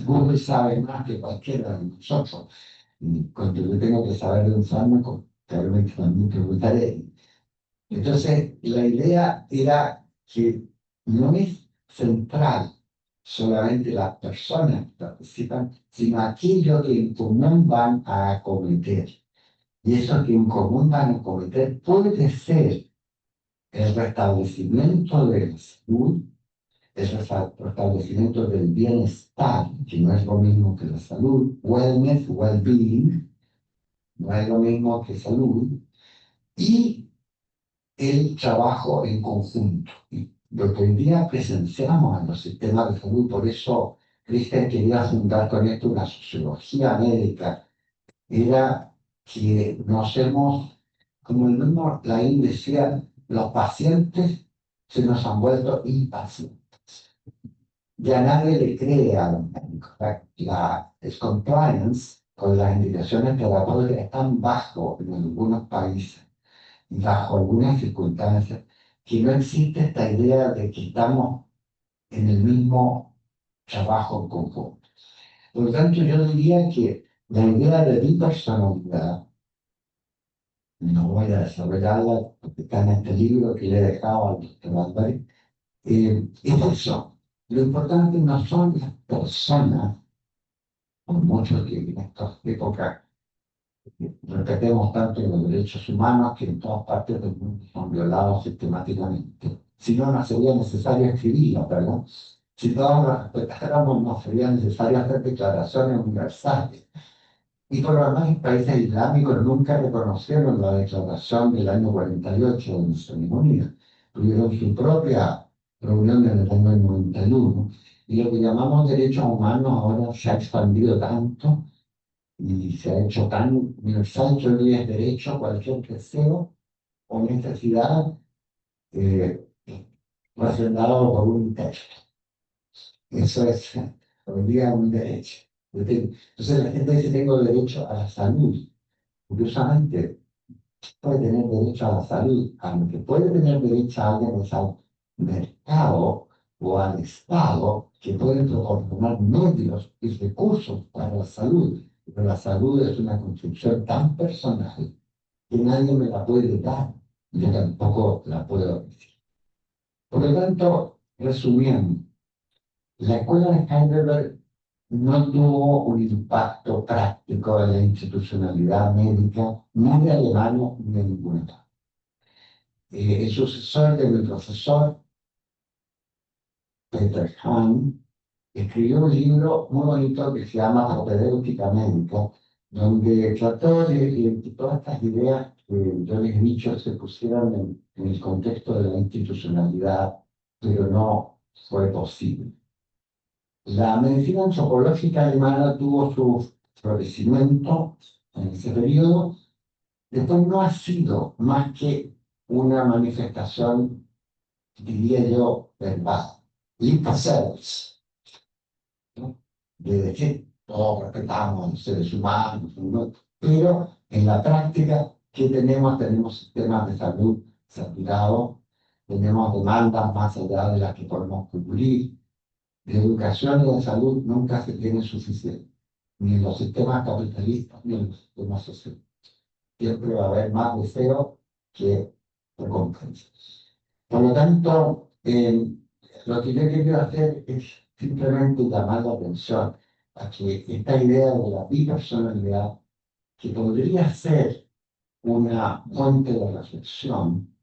S3: Google sabe más que cualquiera de nosotros. Y cuando yo tengo que saber de un fármaco, probablemente también preguntaré. Entonces, la idea era que no es central solamente las personas que participan, sino aquello que en común van a acometer. Y eso que en común van a acometer puede ser el restablecimiento de la salud, el restablecimiento del bienestar, que no es lo mismo que la salud, wellness, well-being, no es lo mismo que salud, y el trabajo en conjunto. Y lo que hoy día presenciamos en los sistemas de salud, por eso Christian quería fundar con esto una sociología médica, era que nos hemos, como el mismo Laín decía, los pacientes se nos han vuelto impacientes. Ya nadie le cree a los médicos. La compliance con las indicaciones terapéuticas es tan bajo en algunos países y bajo algunas circunstancias que no existe esta idea de que estamos en el mismo trabajo en conjunto. Por lo tanto, yo diría que la idea de bipersonalidad, no voy a desarrollarla porque está en este libro que le he dejado al doctor Álvarez, es eso. Lo importante no son las personas, por mucho que en esta época respetemos tanto los derechos humanos que en todas partes del mundo son violados sistemáticamente. Si no, no sería necesario escribirlo, ¿verdad? Si todos los respetáramos, no sería necesario hacer declaraciones universales. Y por lo demás, los países islámicos nunca reconocieron la declaración del año 48 de Naciones Unidas. Tuvieron su propia reunión en el año 91. Y lo que llamamos derechos humanos ahora se ha expandido tanto y se ha hecho tan universal que hoy es derecho, cualquier deseo o necesidad relacionado por un texto. Eso es hoy día un derecho. Entonces la gente dice, tengo derecho a la salud. Curiosamente, puede tener derecho a la salud, aunque puede tener derecho a alguien es al mercado o al Estado que puede proporcionar medios y recursos para la salud. Pero la salud es una construcción tan personal que nadie me la puede dar. Yo tampoco la puedo decir. Por lo tanto, resumiendo, la escuela de Heidelberg no tuvo un impacto práctico en la institucionalidad médica ni de Alemania ni de ninguna parte. El sucesor de mi profesor, Peter Hahn, escribió un libro muy bonito que se llama Propedéutica Médica, donde trató de que todas estas ideas que yo les he dicho se pusieran en el contexto de la institucionalidad, pero no fue posible. La medicina antropológica alemana tuvo su florecimiento en ese periodo, después no ha sido más que una manifestación, diría yo, verbal, lip service, ¿no? De decir, todos respetamos a los seres humanos, ¿no? Pero en la práctica, ¿qué tenemos? Tenemos sistemas de salud saturados, tenemos demandas más allá de las que podemos cubrir, de educación y de salud nunca se tiene suficiente, ni en los sistemas capitalistas ni en los sistemas sociales. Siempre va a haber más deseo que recompensa. Por lo tanto, lo que yo quiero hacer es simplemente llamar la atención a que esta idea de la bipersonalidad, que podría ser una fuente de reflexión,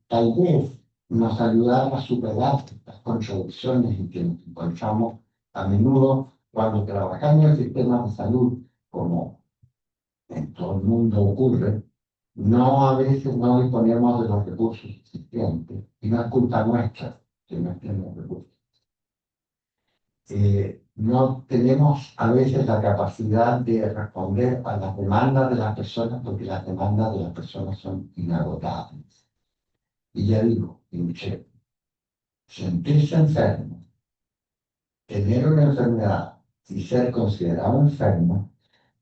S3: tal vez nos ayudara a superar las contradicciones en que nos encontramos a menudo cuando trabajamos en sistemas de salud, como en todo el mundo ocurre, no a veces no disponemos de los recursos suficientes y no es culpa nuestra que no estén los recursos. No tenemos a veces la capacidad de responder a las demandas de las personas porque las demandas de las personas son inagotables. Y ya digo, Pinochet, sentirse enfermo, tener una enfermedad y ser considerado enfermo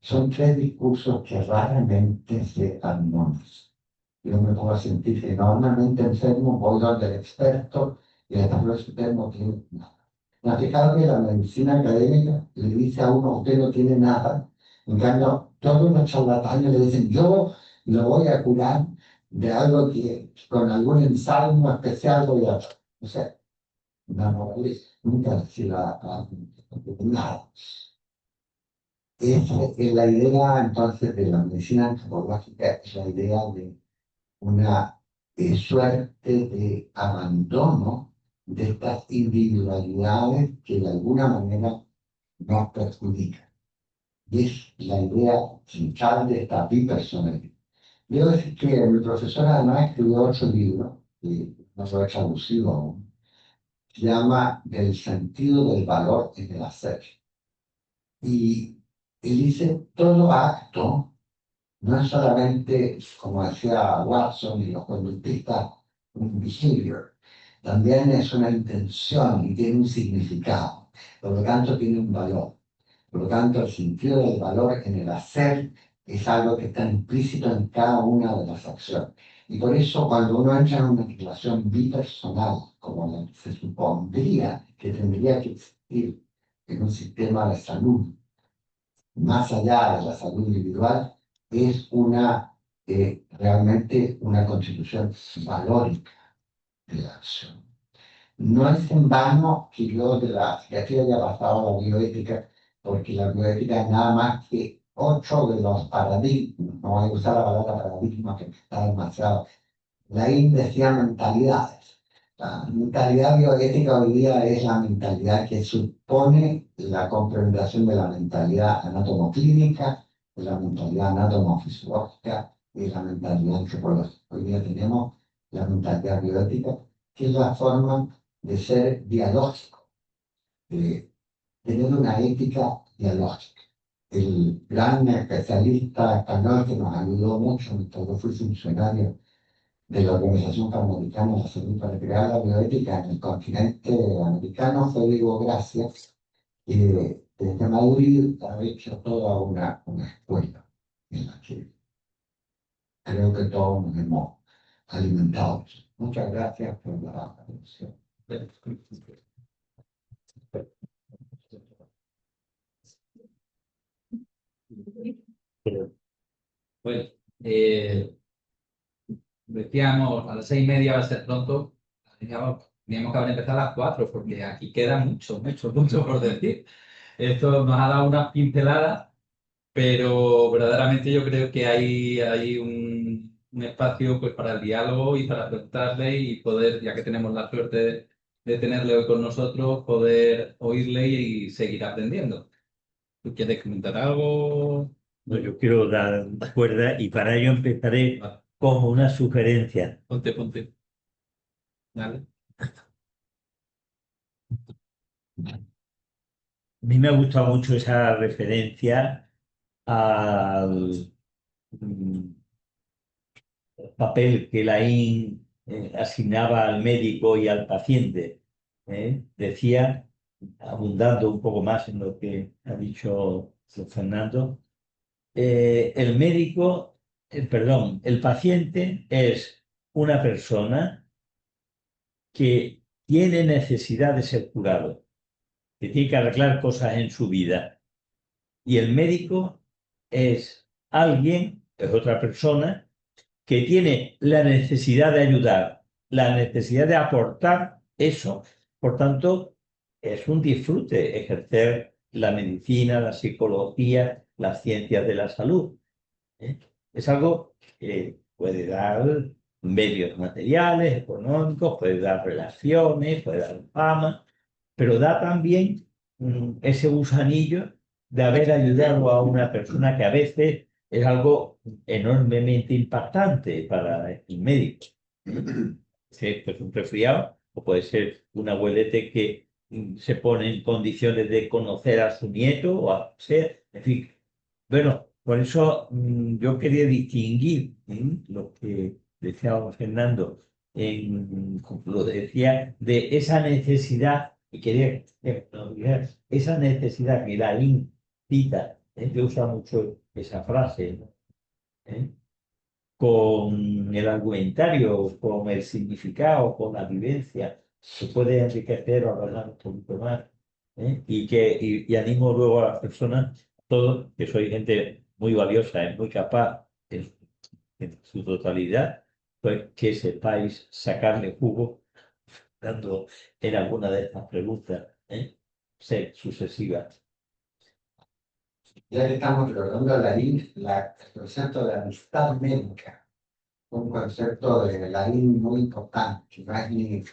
S3: son tres discursos que raramente se armonizan. Yo me puedo sentir enormemente enfermo, voy donde el experto y el experto no tiene nada. ¿No has fijado que la medicina académica le dice a uno, usted no tiene nada? En cambio, todos los charlatanes le dicen, yo lo voy a curar, de algo que con algún ensalmo especial voy a, no sé, una moraleja, nunca decir nada. Es la idea entonces de la medicina antropológica, es la idea de una suerte de abandono de estas individualidades que de alguna manera nos perjudican. Y es la idea central de esta bipersonalidad. Debo decir que mi profesor además escribió otro libro, que no lo he traducido aún, se llama El sentido del valor en el hacer. Y él dice, todo acto no es solamente, como decía Watson y los conductistas, un behavior, también es una intención y tiene un significado, por lo tanto tiene un valor. Por lo tanto, el sentido del valor en el hacer es algo que está implícito en cada una de las acciones. Y por eso, cuando uno entra en una relación bipersonal, como la que se supondría que tendría que existir en un sistema de salud, más allá de la salud individual, es realmente una constitución valórica de la acción. No es en vano que yo de la psiquiatría haya pasado a la bioética, porque la bioética es nada más que otro de los paradigmas, no voy a usar la palabra paradigma que está demasiado. Laín decía mentalidades. La mentalidad bioética hoy día es la mentalidad que supone la complementación de la mentalidad anatomoclínica, de la mentalidad anatomofisiológica y de la mentalidad antropológica. Hoy día tenemos la mentalidad bioética, que es la forma de ser dialógico, de tener una ética dialógica. El gran especialista español que nos ayudó mucho mientras yo fui funcionario de la Organización Panamericana de la Salud para crear la bioética en el continente americano fue Diego Gracia, que desde Madrid ha hecho toda una escuela en la que creo que todos nos hemos alimentado. Muchas gracias por la atención.
S1: Pues decíamos, a las 6:30 va a ser pronto. Teníamos que haber empezado a las 4 porque aquí queda mucho, mucho, mucho por decir. Esto nos ha dado unas pinceladas, pero verdaderamente yo creo que hay un espacio pues, para el diálogo y para preguntarle y poder, ya que tenemos la suerte de tenerle hoy con nosotros, poder oírle y seguir aprendiendo. ¿Tú quieres comentar algo?
S2: No, yo quiero dar cuerda y para ello empezaré
S1: Vale,
S2: con una sugerencia.
S1: ponte. Dale.
S2: A mí me ha gustado mucho esa referencia al papel que Laín asignaba al médico y al paciente. Decía, abundando un poco más en lo que ha dicho Fernando, el médico, perdón, el paciente es una persona que tiene necesidad de ser curado, que tiene que arreglar cosas en su vida. Y el médico es otra persona que tiene la necesidad de ayudar, la necesidad de aportar eso. Por tanto, es un disfrute ejercer la medicina, la psicología, las ciencias de la salud. ¿eh? Es algo que puede dar medios materiales, económicos, puede dar relaciones, puede dar fama, pero da también ese gusanillo de haber ayudado a una persona que a veces es algo enormemente impactante para el médico. Sí, pues un resfriado, o puede ser un abuelete que se pone en condiciones de conocer a su nieto, o a ser, en fin. Bueno, por eso yo quería distinguir lo que decía Fernando, como lo decía, de esa necesidad, y quería que nos dijera, esa necesidad que la cita, yo uso mucho esa frase, ¿no? ¿Eh? Con el argumentario, con el significado, con la vivencia, se puede enriquecer o hablar un poquito más. Y animo luego a las personas, todos, que soy gente muy valiosa, muy capaz en su totalidad, pues que sepáis sacarle jugo dando en alguna de estas preguntas, sucesivas.
S3: Ya que estamos recordando el concepto de amistad médica, un concepto de latín muy importante, que no es ni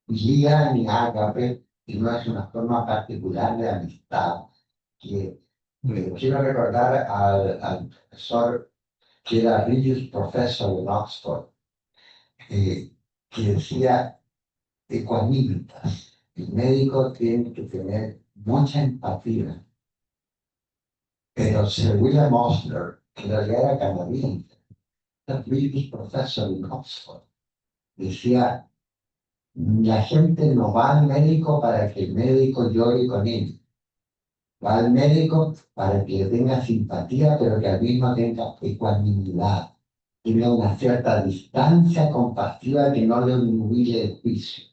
S3: guía ni ágape, sino es una forma particular de amistad, que quiero recordar al profesor que era Regius Professor en Oxford, que decía ecuanimitas. El médico tiene que tener mucha empatía. Pero Sir William Osler, que en realidad era canadiense, era British Professor en Oxford, decía, la gente no va al médico para que el médico llore con él. Va al médico para que le tenga simpatía, pero que al mismo tenga ecuanimidad. Tenga una cierta distancia compasiva que no le humille el juicio.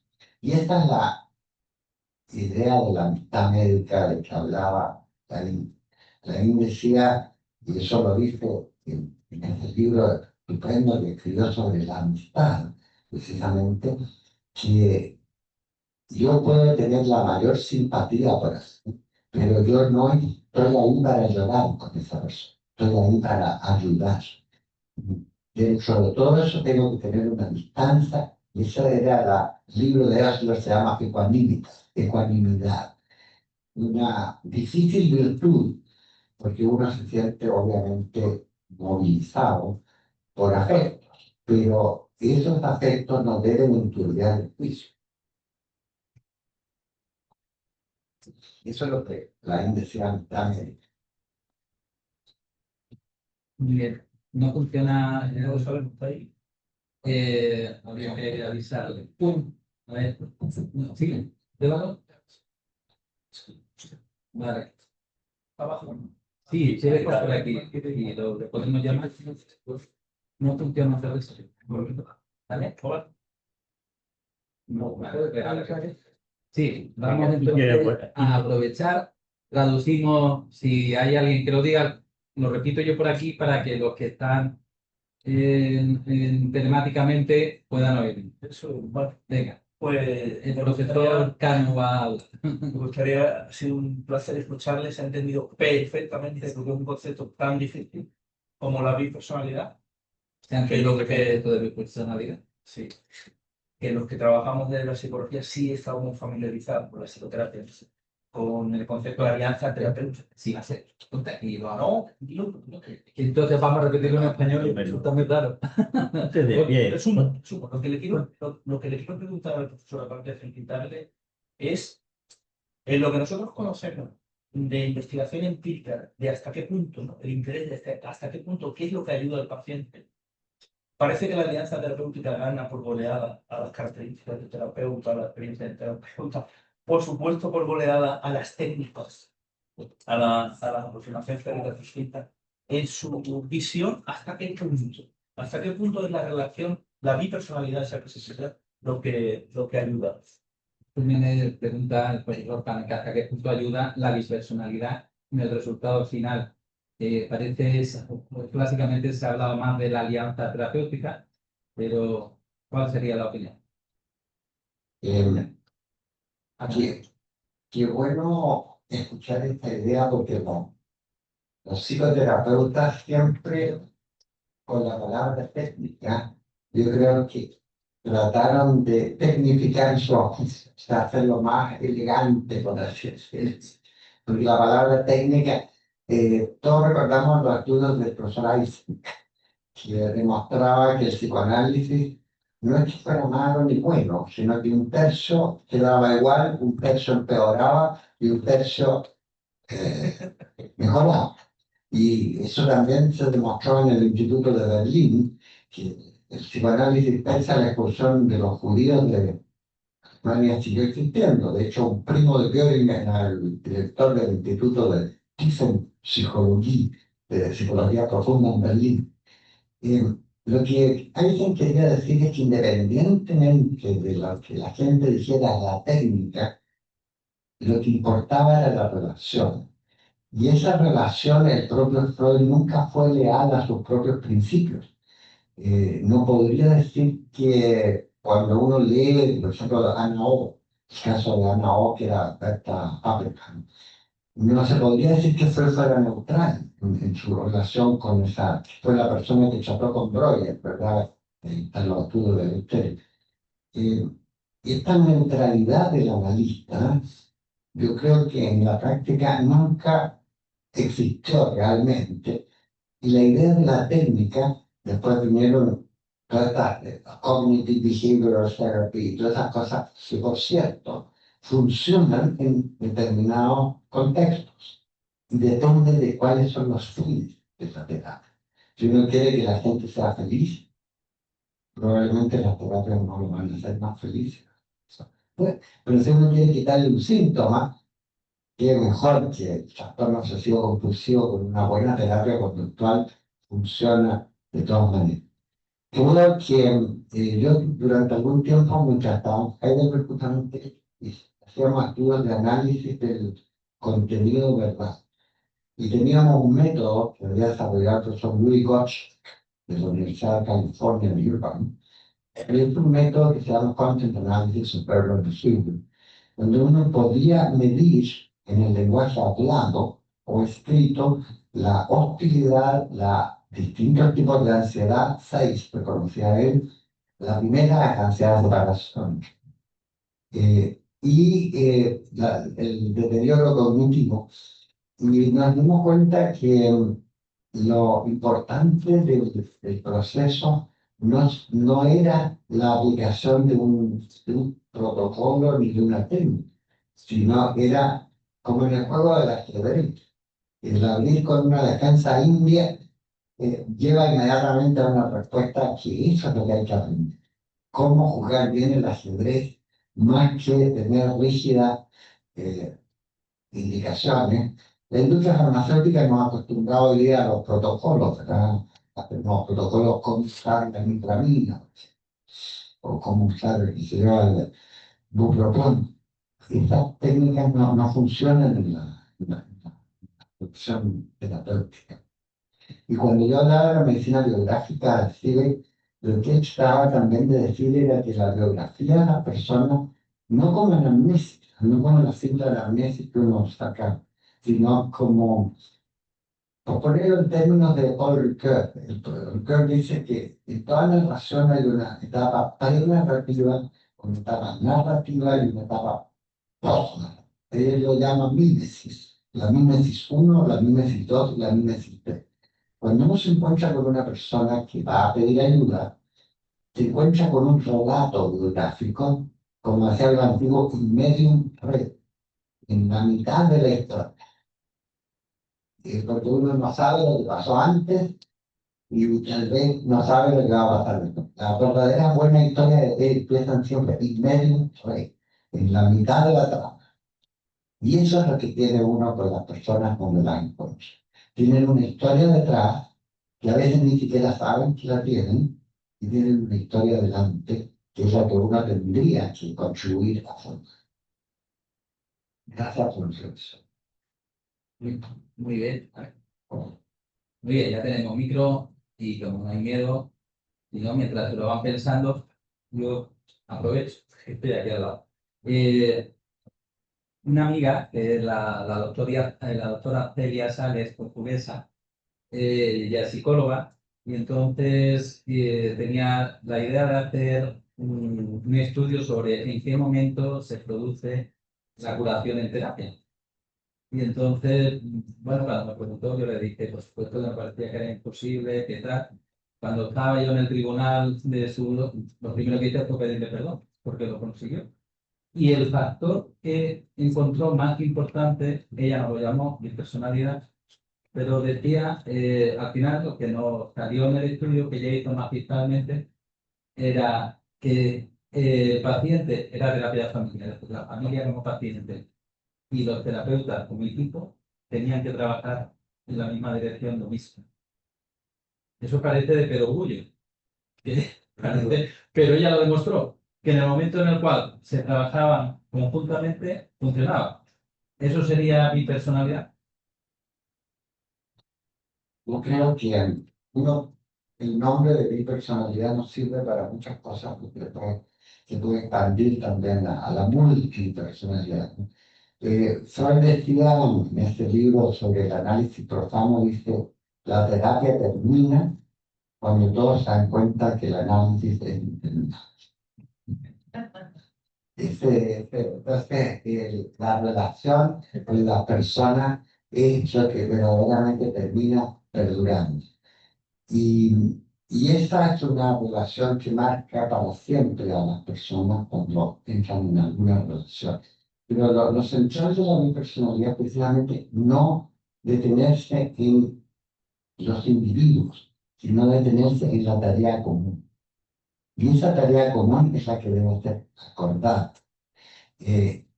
S3: Y esta es la idea de la amistad médica de que hablaba Laín. Laín decía, y eso lo dice en ese libro estupendo que escribió sobre la amistad, precisamente, que yo puedo tener la mayor simpatía por eso, pero yo no estoy ahí para llorar con esa persona, estoy ahí para ayudar. Dentro de todo eso tengo que tener una distancia, y esa era el libro de Osler, se llama ecuanimidad, una difícil virtud, porque uno se siente obviamente movilizado por afectos, pero esos afectos no deben enturbiar el juicio. Eso es lo que la decía también.
S1: Muy bien. No funciona ahí. Habría que avisarle. A ver, no, sigue. ¿Déjalo? Vale. Abajo. Sí, se ve por aquí. Y lo podemos llamar. No funciona otra vez. ¿Vale? No, vale. Sí, vamos entonces a aprovechar. Traducimos, si hay alguien que lo diga, lo repito yo por aquí para que los que están telemáticamente puedan oír.
S4: Eso, vale.
S1: Venga,
S4: Pues
S1: el profesor Cano va a hablar.
S4: me gustaría, ha sido un placer escucharles, he entendido perfectamente lo que es un concepto tan difícil como la bipersonalidad,
S1: ¿Se han entendido que esto de personalidad?
S4: sí, que los que trabajamos desde la psicología sí estamos familiarizados con la psicoterapia, con el concepto de alianza terapéutica.
S1: Sí, va a ser. Y lo
S4: No,
S1: entonces vamos a repetirlo en español y eso está muy claro.
S2: De pie.
S4: resumo. Lo que le quiero preguntar al profesor, aparte de felicitarle, es en lo que nosotros conocemos de investigación empírica, de hasta qué punto, ¿no? El interés de hasta qué punto, qué es lo que ayuda al paciente. Parece que la alianza terapéutica gana por goleada a las características del terapeuta, a la experiencia del terapeuta, por supuesto por goleada a las técnicas, a las aproximaciones técnicas distintas, en su visión, hasta qué punto es la relación, la bipersonalidad, esa que se sepa, lo que ayuda.
S1: También pregunta el profesor Cano, ¿hasta qué punto ayuda la bispersonalidad en el resultado final? Pues, clásicamente se ha hablado más de la alianza terapéutica, pero ¿cuál sería la opinión?
S3: Aquí, qué bueno escuchar esta idea porque los psicoterapeutas siempre con la palabra técnica, yo creo que trataron de tecnificar su oficio, o sea, hacerlo más elegante, por así decirlo. Porque la palabra técnica, todos recordamos los estudios del profesor Isaac, que demostraba que el psicoanálisis no es que fuera malo ni bueno, sino que un tercio quedaba igual, un tercio empeoraba y un tercio mejoraba. Y eso también se demostró en el Instituto de Berlín, que el psicoanálisis pese a la expulsión de los judíos de Alemania siguió existiendo. De hecho, un primo de Göring era el director del Instituto de Tiefenpsychologie, de Psicología Profunda en Berlín. Lo que alguien quería decir es que independientemente de lo que la gente dijera la técnica, lo que importaba era la relación. Y esa relación, el propio Freud nunca fue leal a sus propios principios. No podría decir que cuando uno lee, por ejemplo, Ana O, el caso de Ana O, que era Berta Appelkamp, no se podría decir que fuera neutral en su relación con esa, fue la persona que trató con Breuer, ¿verdad? En los estudios de ustedes. Esta neutralidad del analista, yo creo que en la práctica nunca existió realmente. Y la idea de la técnica, después vinieron todas estas cognitive behavioral therapy y todas esas cosas que, por cierto, funcionan en determinados contextos. Y depende de cuáles son los fines de esa terapia. Si uno quiere que la gente sea feliz, probablemente las terapias no lo van a hacer más felices. Pues, pero si uno quiere quitarle un síntoma, que es mejor que el trastorno obsesivo compulsivo con una buena terapia conductual funciona de todas maneras. Seguro que yo durante algún tiempo, mientras estaba en Heidelberg, justamente hacíamos estudios de análisis del contenido verbal. Y teníamos un método que había desarrollado el profesor Louis Gottschalk de la Universidad de California en Irvine. Es un método que se llama Content Analysis of Verbal Behavior, donde uno podía medir en el lenguaje hablado o escrito la hostilidad, los distintos tipos de ansiedad, 6 que conocía él. La primera es ansiedad de separación. El deterioro cognitivo. Y nos dimos cuenta que lo importante del proceso no era la aplicación de un protocolo ni de una técnica, sino era como en el juego del ajedrez. El abrir con una defensa india lleva inmediatamente a una respuesta que eso es lo que hay que aprender. Cómo jugar bien el ajedrez, más que tener rígidas eh, indicaciones. La industria farmacéutica nos ha acostumbrado hoy día a los protocolos, ¿verdad? Los protocolos como usar la nitramina o cómo usar el bupropión. Estas técnicas no funcionan en la opción terapéutica. Y cuando yo hablaba de la medicina biográfica, decir, lo que estaba también de decir era que la biografía de la persona, no como la amnesia, no como la cinta de la amnesia que uno saca, sino como, por ponerlo en términos de Paul Ricoeur. Ricoeur dice que en toda narración hay una etapa pre-narrativa, una etapa narrativa y una etapa post-narrativa. Él lo llama mímesis. La mímesis 1, la mímesis 2 y la mímesis 3. Cuando uno se encuentra con una persona que va a pedir ayuda, se encuentra con un relato biográfico, como hacía el antiguo in medium re, en la mitad de la historia. Porque uno no sabe lo que pasó antes y tal vez no sabe lo que va a pasar después. Las verdaderas buenas historias empiezan siempre in medium re, en la mitad de la trama. Y eso es lo que tiene uno con las personas cuando las encuentra. Tienen una historia detrás que a veces ni siquiera saben que la tienen y tienen una historia delante que es la que uno tendría que contribuir a formar. Gracias por su atención.
S1: Muy bien. A ver. Muy bien, ya tenemos micro y como no hay miedo, y no, mientras lo van pensando, yo aprovecho, que estoy aquí al lado. Una amiga, que es la doctora Celia Sales, portuguesa, ella es psicóloga, y entonces tenía la idea de hacer un estudio sobre en qué momento se produce la curación en terapia. Y entonces, bueno, cuando me preguntó, yo le dije, por supuesto que me parecía que era imposible, que tal. Cuando estaba yo en el tribunal de su, lo primero que hice fue pedirle perdón, porque lo consiguió. Y el factor que encontró más importante, ella no lo llamó mi personalidad, pero decía, al final lo que nos salió en el estudio que ella hizo magistralmente era que el paciente era terapia familiar, la familia como paciente y los terapeutas como equipo tenían que trabajar en la misma dirección lo mismo. Eso parece de perogrullo, pero ella lo demostró, que en el momento en el cual se trabajaban conjuntamente, funcionaba. Eso sería mi personalidad.
S3: Yo creo que uno el nombre de mi personalidad nos sirve para muchas cosas, porque después se puede expandir también a la multipersonalidad, ¿no? Freud decía en este libro sobre el análisis profundo, dice, la terapia termina cuando todos se dan cuenta que el análisis es interminable. Entonces, la relación con la persona es lo que verdaderamente termina perdurando. Y esa es una relación que marca para siempre a las personas cuando entran en alguna relación. Pero lo central de la personalidad es precisamente no detenerse en los individuos, sino detenerse en la tarea común. Y esa tarea común es la que debe ser acordada.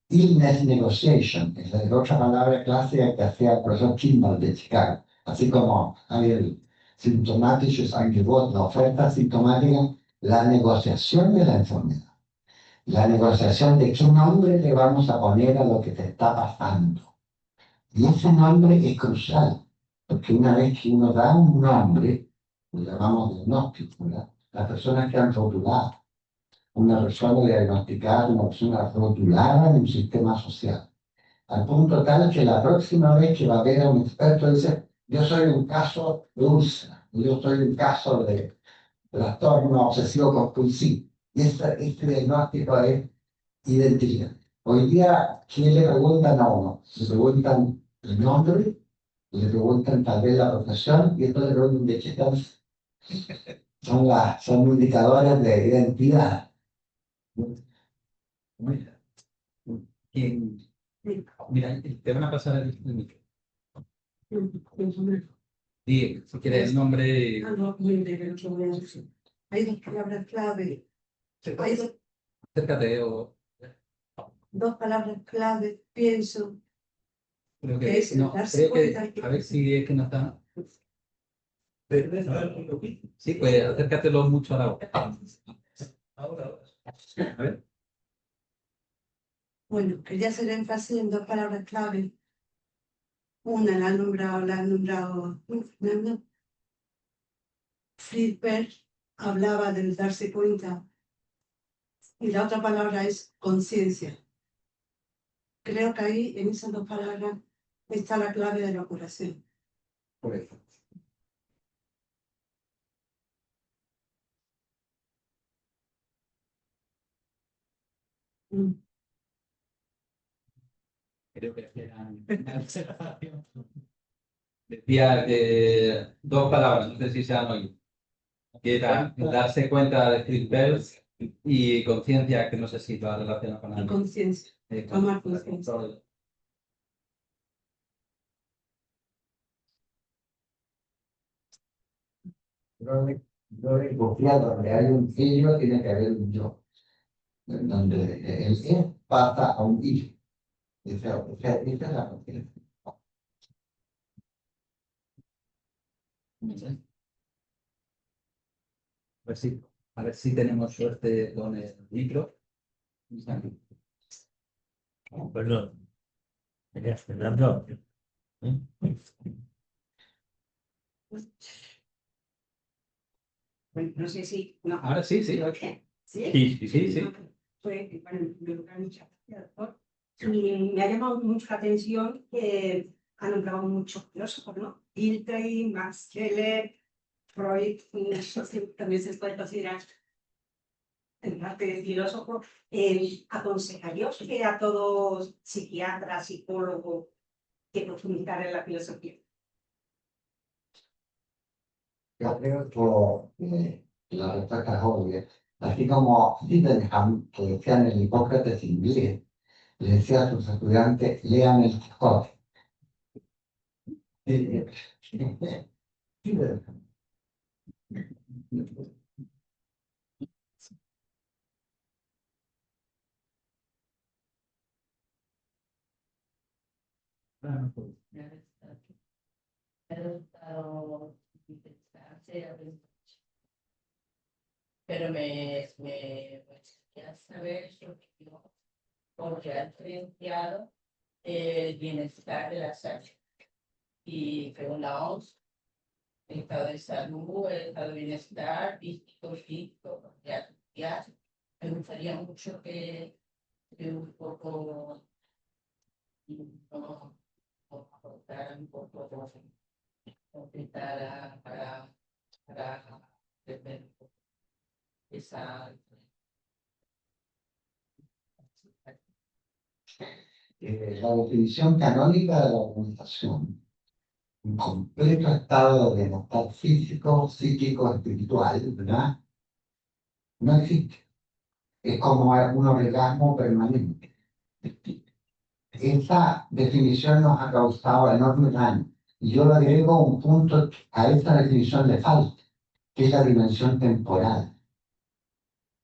S3: Illness negotiation es la otra palabra clásica que hacía el profesor Kimball de Chicago. Así como hay el sintomáticos Angebot, la oferta sintomática, la negociación de la enfermedad. La negociación de qué nombre le vamos a poner a lo que te está pasando. Y ese nombre es crucial, porque una vez que uno da un nombre, lo llamamos diagnóstico, ¿verdad? Las personas que han rotulado una persona diagnosticada, una persona rotulada en un sistema social, al punto tal que la próxima vez que va a ver a un experto dice, yo soy un caso de úlcera, yo soy un caso de trastorno obsesivo compulsivo. Y este diagnóstico es identidad. Hoy día, ¿quién le preguntan a uno? Le preguntan el nombre, le preguntan tal vez la profesión, y esto le preguntan de qué tal. Son indicadores de identidad.
S1: Mira, mira, te van a pasar el micro. Sí, si quieres el nombre.
S5: Hay dos palabras clave. Hay
S1: Acércate o.
S5: dos palabras clave, pienso,
S1: Creo
S5: que
S1: que
S5: es
S1: no,
S5: darse
S1: creo que.
S5: cuenta.
S1: A ver si es que no está. Sí, pues acércatelo mucho a la boca.
S4: Ahora.
S1: A ver.
S5: Bueno, quería hacer énfasis en dos palabras clave. Una la ha nombrado Fernando. Friedberg hablaba del darse cuenta. Y la otra palabra es conciencia. Creo que ahí, en esas dos palabras, está la clave de la curación.
S1: Por eso. Creo que decía que dos palabras, no sé si se han oído, que era darse cuenta de Friedberg y conciencia, que no sé si va relacionado con
S5: Y
S1: algo.
S5: conciencia. Tomar conciencia.
S3: Yo he confiado donde hay un ello, tiene que haber un yo. Donde el él pasa a un hijo. Esa es la conciencia.
S1: A ver si tenemos suerte con el micro.
S2: Perdón. Fernando.
S5: Bueno, no sé si... No.
S1: Ahora sí, sí.
S5: ¿Sí?
S2: Sí, sí,
S1: Sí.
S5: Pues, bueno, muchas gracias, doctor. Y me ha llamado mucho la atención que han nombrado muchos filósofos, ¿no? Hiltrey, Max Scheler, Freud, también se puede considerar en parte de filósofo. ¿Aconsejaría usted a todos psiquiatras, psicólogos, que profundizar en la filosofía?
S3: Yo creo que la respuesta es obvia. Así como Sydenham, que decía en el Hipócrates inglés, le decía a sus estudiantes, lean el Quijote. Sydenham.
S6: Pero me gustaría saber su opinión, porque ha diferenciado el bienestar de la salud. Y según la OMS, el estado de salud, el estado de bienestar, físico, psíquico, social. Me gustaría mucho que un poco no, aportar un poco, completar para entender esa.
S3: La definición canónica de la organización, un completo estado de bienestar físico, psíquico, espiritual, ¿verdad? No existe. Es como un orgasmo permanente. Esa definición nos ha causado enorme daño. Y yo le agrego un punto a esta definición de falta, que es la dimensión temporal.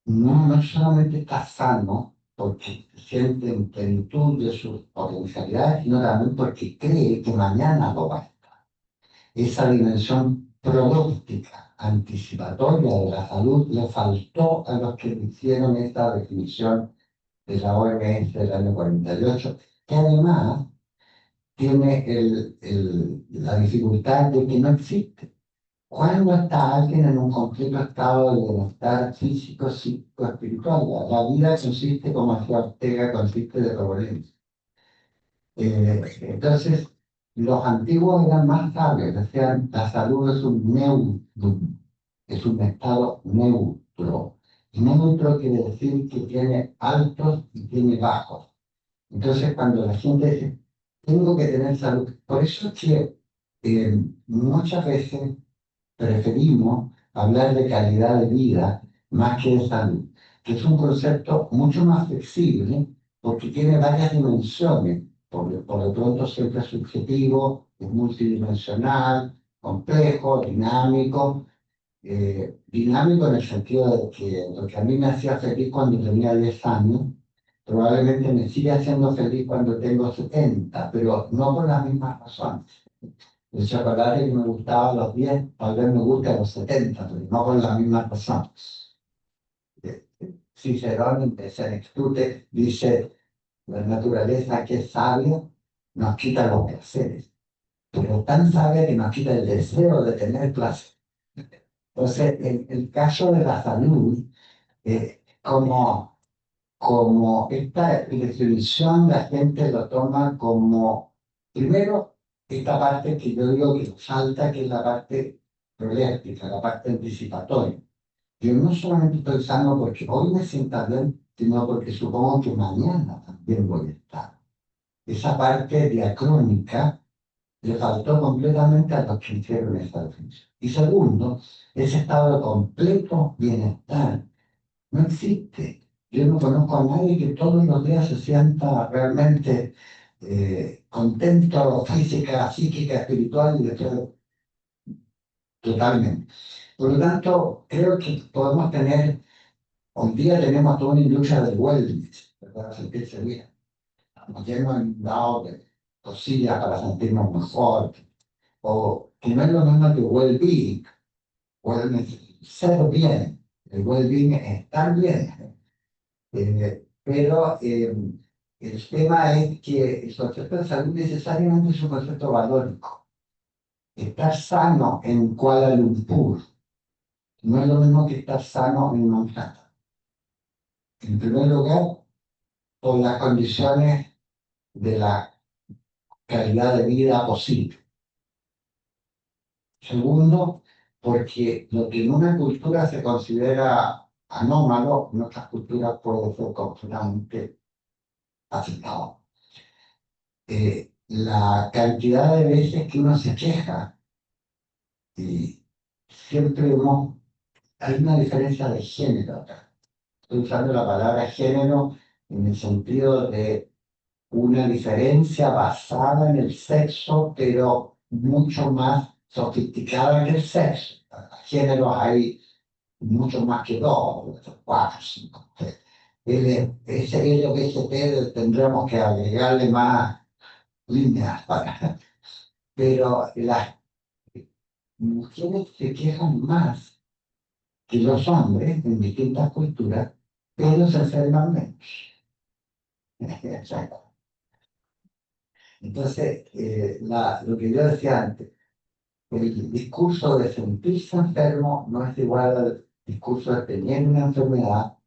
S3: No solamente está sano porque siente en plenitud de sus potencialidades, sino también porque cree que mañana lo va a estar. Esa dimensión pronóstica, anticipatoria de la salud, le faltó a los que hicieron esta definición de la OMS del año 48, que además tiene la dificultad de que no existe. ¿Cuándo está alguien en un completo estado de bienestar físico, psíquico, espiritual? La vida consiste, como decía Ortega, consiste de reverencia. Entonces, los antiguos eran más sabios, decían, la salud es un neutrum, es un estado neutro. Y neutro quiere decir que tiene altos y tiene bajos. Entonces, cuando la gente dice, tengo que tener salud, por eso es que muchas veces preferimos hablar de calidad de vida más que de salud, que es un concepto mucho más flexible porque tiene varias dimensiones. Por lo pronto siempre es subjetivo, es multidimensional, complejo, dinámico. Dinámico en el sentido de que lo que a mí me hacía feliz cuando tenía 10 años, probablemente me sigue haciendo feliz cuando tengo 70, pero no por las mismas razones. El chocolate que me gustaba a los 10, tal vez me guste a los 70, pero no por las mismas razones. Cicerón en Senectute dice, la naturaleza que es sabia nos quita los placeres, pero tan sabia que nos quita el deseo de tener placer. Entonces, en el caso de la salud, como esta definición la gente lo toma como, primero, esta parte que yo digo que falta, que es la parte proléctica, la parte anticipatoria. Yo no solamente estoy sano porque hoy me sienta bien, sino porque supongo que mañana también voy a estar. Esa parte diacrónica le faltó completamente a los que hicieron esta definición. Y segundo, ese estado de completo bienestar no existe. Yo no conozco a nadie que todos los días se sienta realmente contento física, psíquica, espiritual y de todo, totalmente. Por lo tanto, creo que podemos tener, hoy día tenemos toda una industria del wellness, ¿verdad? Sentirse bien. Nos hemos dado de cosillas para sentirnos mejor, o que no es lo mismo que well-being. Wellness es ser bien, el well-being es estar bien. Pero el tema es que el concepto de salud necesariamente es un concepto valórico. Estar sano en Kuala Lumpur no es lo mismo que estar sano en Manhattan. En primer lugar, por las condiciones de la calidad de vida posible. Segundo, porque lo que en una cultura se considera anómalo, en otras culturas puede ser completamente aceptado. La cantidad de veces que uno se queja, y siempre hay una diferencia de género acá. Estoy usando la palabra género en el sentido de una diferencia basada en el sexo, pero mucho más sofisticada que el sexo. Géneros hay mucho más que dos, cuatro, cinco. Ese LBGT tendremos que agregarle más líneas para. Pero las mujeres se quejan más que los hombres en distintas culturas, pero se enferman menos. Entonces, lo que yo decía antes, el discurso de sentirse enfermo no es igual al discurso de tener una enfermedad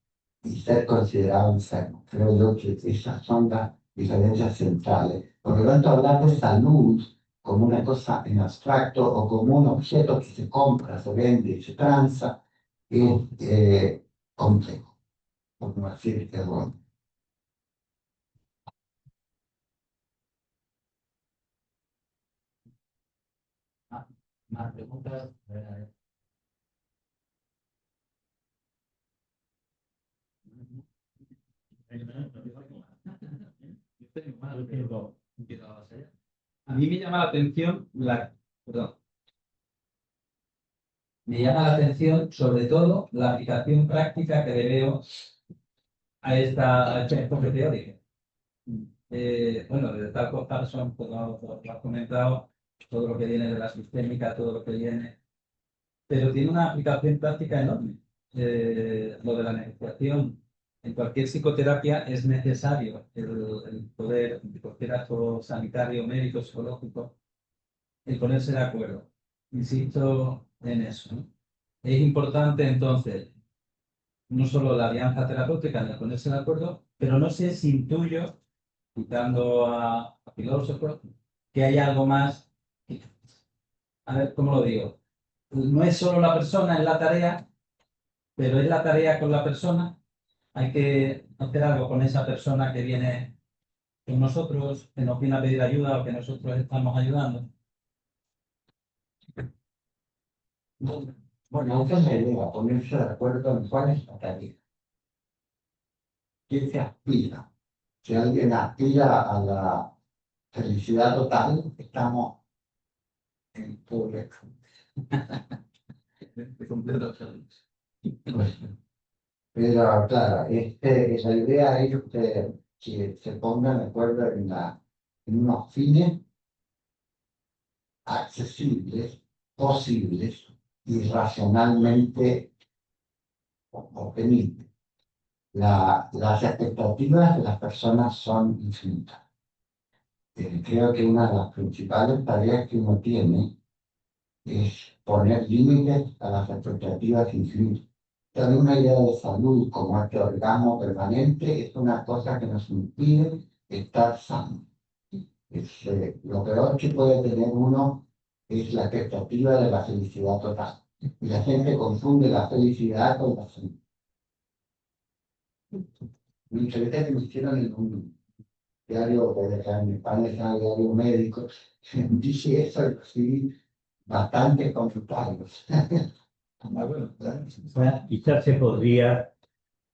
S3: y ser considerado enfermo. Creo yo que esas son las diferencias centrales. Por lo tanto, hablar de salud como una cosa en abstracto o como un objeto que se compra, se vende y se transa es complejo, por no decir erróneo.
S1: Más preguntas. A mí me llama la atención perdón. Me llama la atención sobre todo la aplicación práctica que le veo a este enfoque teórico. Bueno, desde tal Carlson, pues lo has comentado, todo lo que viene de la sistémica, todo lo que viene, pero tiene una aplicación práctica enorme. Lo de la negociación. En cualquier psicoterapia es necesario el poder, de cualquier acto sanitario, médico, psicológico, el ponerse de acuerdo. Insisto en eso, ¿no? Es importante entonces no solo la alianza terapéutica en el ponerse de acuerdo, pero no sé si intuyo, citando a filósofos, que hay algo más. A ver, ¿cómo lo digo? No es solo la persona en la tarea, pero es la tarea con la persona. Hay que hacer algo con esa persona que viene con nosotros, que nos viene a pedir ayuda o que nosotros estamos ayudando.
S3: Bueno, esa es la idea, ponerse de acuerdo en cuál es la tarea. ¿Quién se aspira? Si alguien aspira a la felicidad total, estamos en pobre. Pero claro, esa idea es que se pongan de acuerdo en unos fines accesibles, posibles y racionalmente obtenibles. Las expectativas de las personas son infinitas. Creo que una de las principales tareas que uno tiene es poner límites a las expectativas infinitas. También una idea de salud como este orgasmo permanente es una cosa que nos impide estar sanos. Lo peor que puede tener uno es la expectativa de la felicidad total. Y la gente confunde la felicidad con la salud. Mi entrevista que me hicieron en un diario que acá en España se llama Diario Médico, dice eso y recibí bastantes comentarios.
S2: Quizás se podría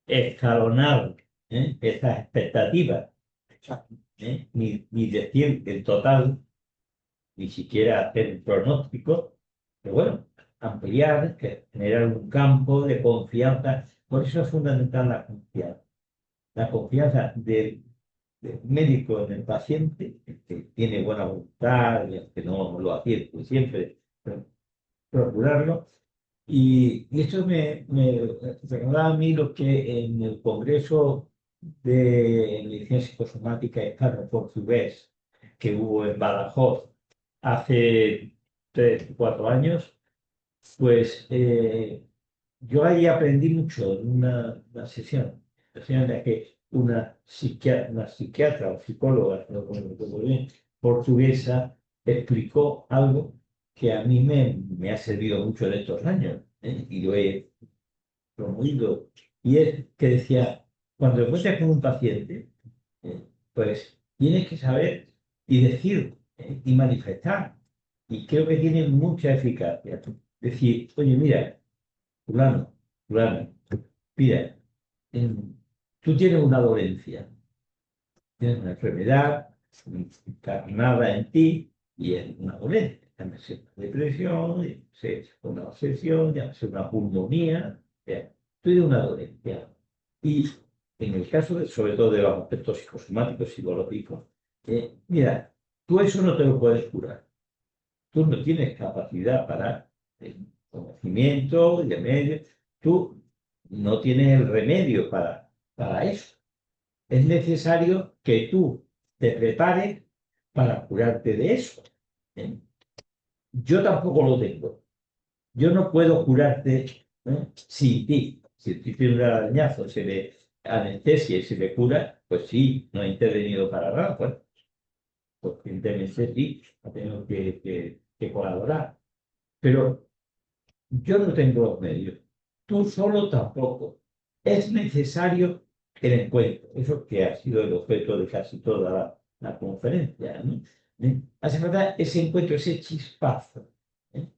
S2: escalonar esas expectativas, ni decir el total, ni siquiera hacer un pronóstico, pero bueno, ampliar, generar un campo de confianza. Por eso es fundamental la confianza del médico en el paciente, que tiene buena voluntad, que no lo acierte siempre, pero procurarlo. Y esto me recordaba a mí lo que en el Congreso de Medicina Psicosomática Hispano-Portugués que hubo en Badajoz hace 3 o 4 años, pues yo ahí aprendí mucho en una sesión en la que una psiquiatra o psicóloga no recuerdo bien, portuguesa explicó algo que a mí me ha servido mucho en estos años, y lo he promovido, y es que decía, cuando te encuentras con un paciente, pues tienes que saber y decir y manifestar, y creo que tiene mucha eficacia. Decir, oye, mira, fulano, mira, tú tienes una dolencia, tienes una enfermedad encarnada en ti y es una dolencia. Llámese una depresión, llámese una obsesión, llámese una pulmonía. Tú tienes una dolencia. Y en el caso, sobre todo de los aspectos psicosomáticos, psicológicos, mira, tú eso no te lo puedes curar. Tú no tienes capacidad para conocimiento de medios. Tú no tienes el remedio para eso. Es necesario que tú te prepares para curarte de eso. yo tampoco lo tengo. Yo no puedo curarte sin ti. Si tú tienes un arañazo, se le anestesia y se le cura, pues sí, no ha intervenido para nada. Pues evidentemente sí, ha tenido que colaborar. Pero yo no tengo los medios. Tú solo tampoco. Es necesario el encuentro. Eso que ha sido el objeto de casi toda la conferencia, ¿no? Hace falta ese encuentro, ese chispazo. ¿eh?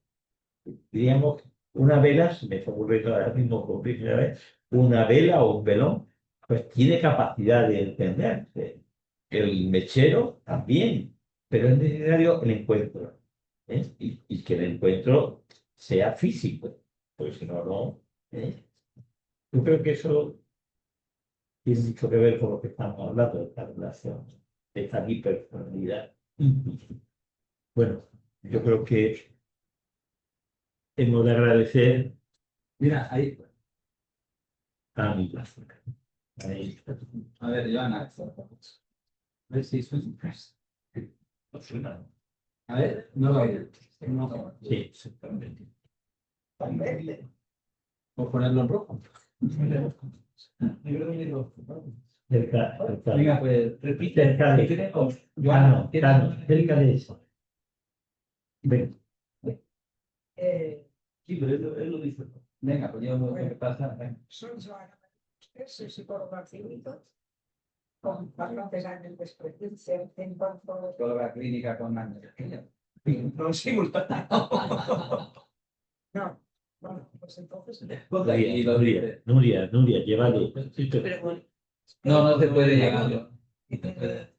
S2: Diríamos, una vela, se me ocurre ahora mismo por primera vez, una vela o un velón, pues tiene capacidad de encenderse. El mechero también, pero es necesario el encuentro. Y que el encuentro sea físico, porque si no, no. Yo creo que eso tiene mucho que ver con lo que estamos hablando, de esta relación, de esta bipersonalidad. Bueno, yo creo que hemos de agradecer
S1: Mira, ahí.
S2: a mi ahí.
S1: A ver, Joana. A ver si
S2: No suena.
S1: A ver, no lo oigo. No.
S2: Sí, exactamente.
S1: ¿Puedo ponerlo en rojo?
S2: Cerca,
S1: Venga, pues repite.
S2: cerca de.
S1: Joana,
S2: Cerca de eso. Ven.
S4: Sí, pero él lo dice.
S1: Venga, pues yo lo que pasa. Venga.
S5: Soy Joana, soy psicóloga clínica, con bastantes años de experiencia en cuanto
S1: Psicóloga clínica con años.
S4: No es simultáneo.
S5: no, bueno, pues entonces
S1: Y lo dice.
S2: Nuria, llévalo.
S6: Pero bueno,
S1: No, no te puede llegar. No te puede.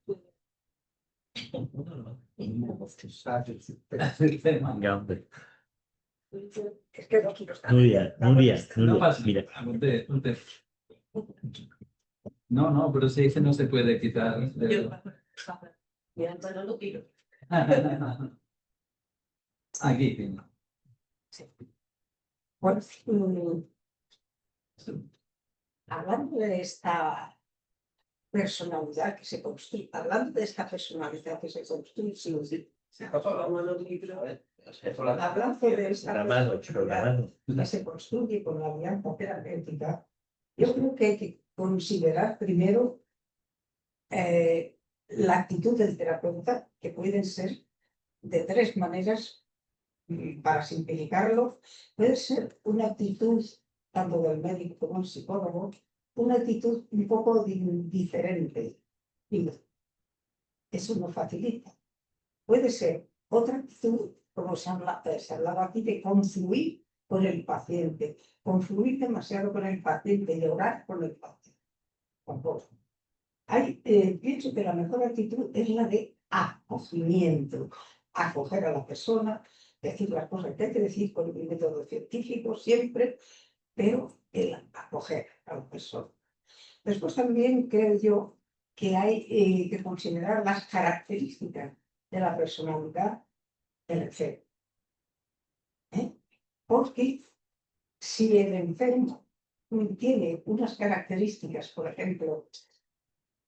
S2: Venga, hombre.
S5: es que no quiero estar.
S2: Nuria,
S1: No pasa.
S2: mira.
S1: Ponte. No, pero se dice no se puede quitar.
S6: yo, mira, no lo quiero.
S1: Aquí, sí.
S5: Pues, hablando de esta personalidad que se construye, hablando de esta personalidad que se construye, hablando de esta
S2: La mano,
S5: personalidad que se construye con la alianza terapéutica, yo creo que hay que considerar primero la actitud del terapeuta, que pueden ser de tres maneras, para simplificarlo. Puede ser una actitud, tanto del médico como del psicólogo, una actitud un poco diferente. Y eso no facilita. Puede ser otra actitud, como se hablaba aquí, de confluir con el paciente, confluir demasiado con el paciente y orar con el paciente. Tampoco. Pienso que la mejor actitud es la de acogimiento, acoger a la persona, decir las cosas que hay que decir con el método científico siempre, pero el acoger a la persona. Después también creo yo que hay que considerar las características de la personalidad del enfermo. Porque si el enfermo tiene unas características, por ejemplo,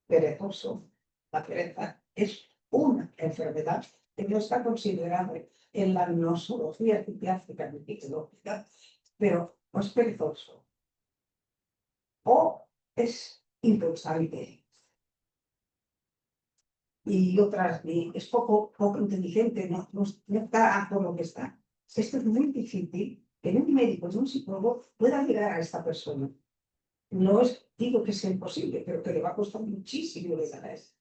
S5: perezoso, la pereza es una enfermedad que no está considerada en la nosología psiquiátrica ni psicológica, pero o es perezoso o es impulsante y otras, es poco inteligente, no está por lo que está. Esto es muy difícil que un médico, un psicólogo pueda llegar a esta persona. No digo que sea imposible, pero que le va a costar muchísimo llegar a eso,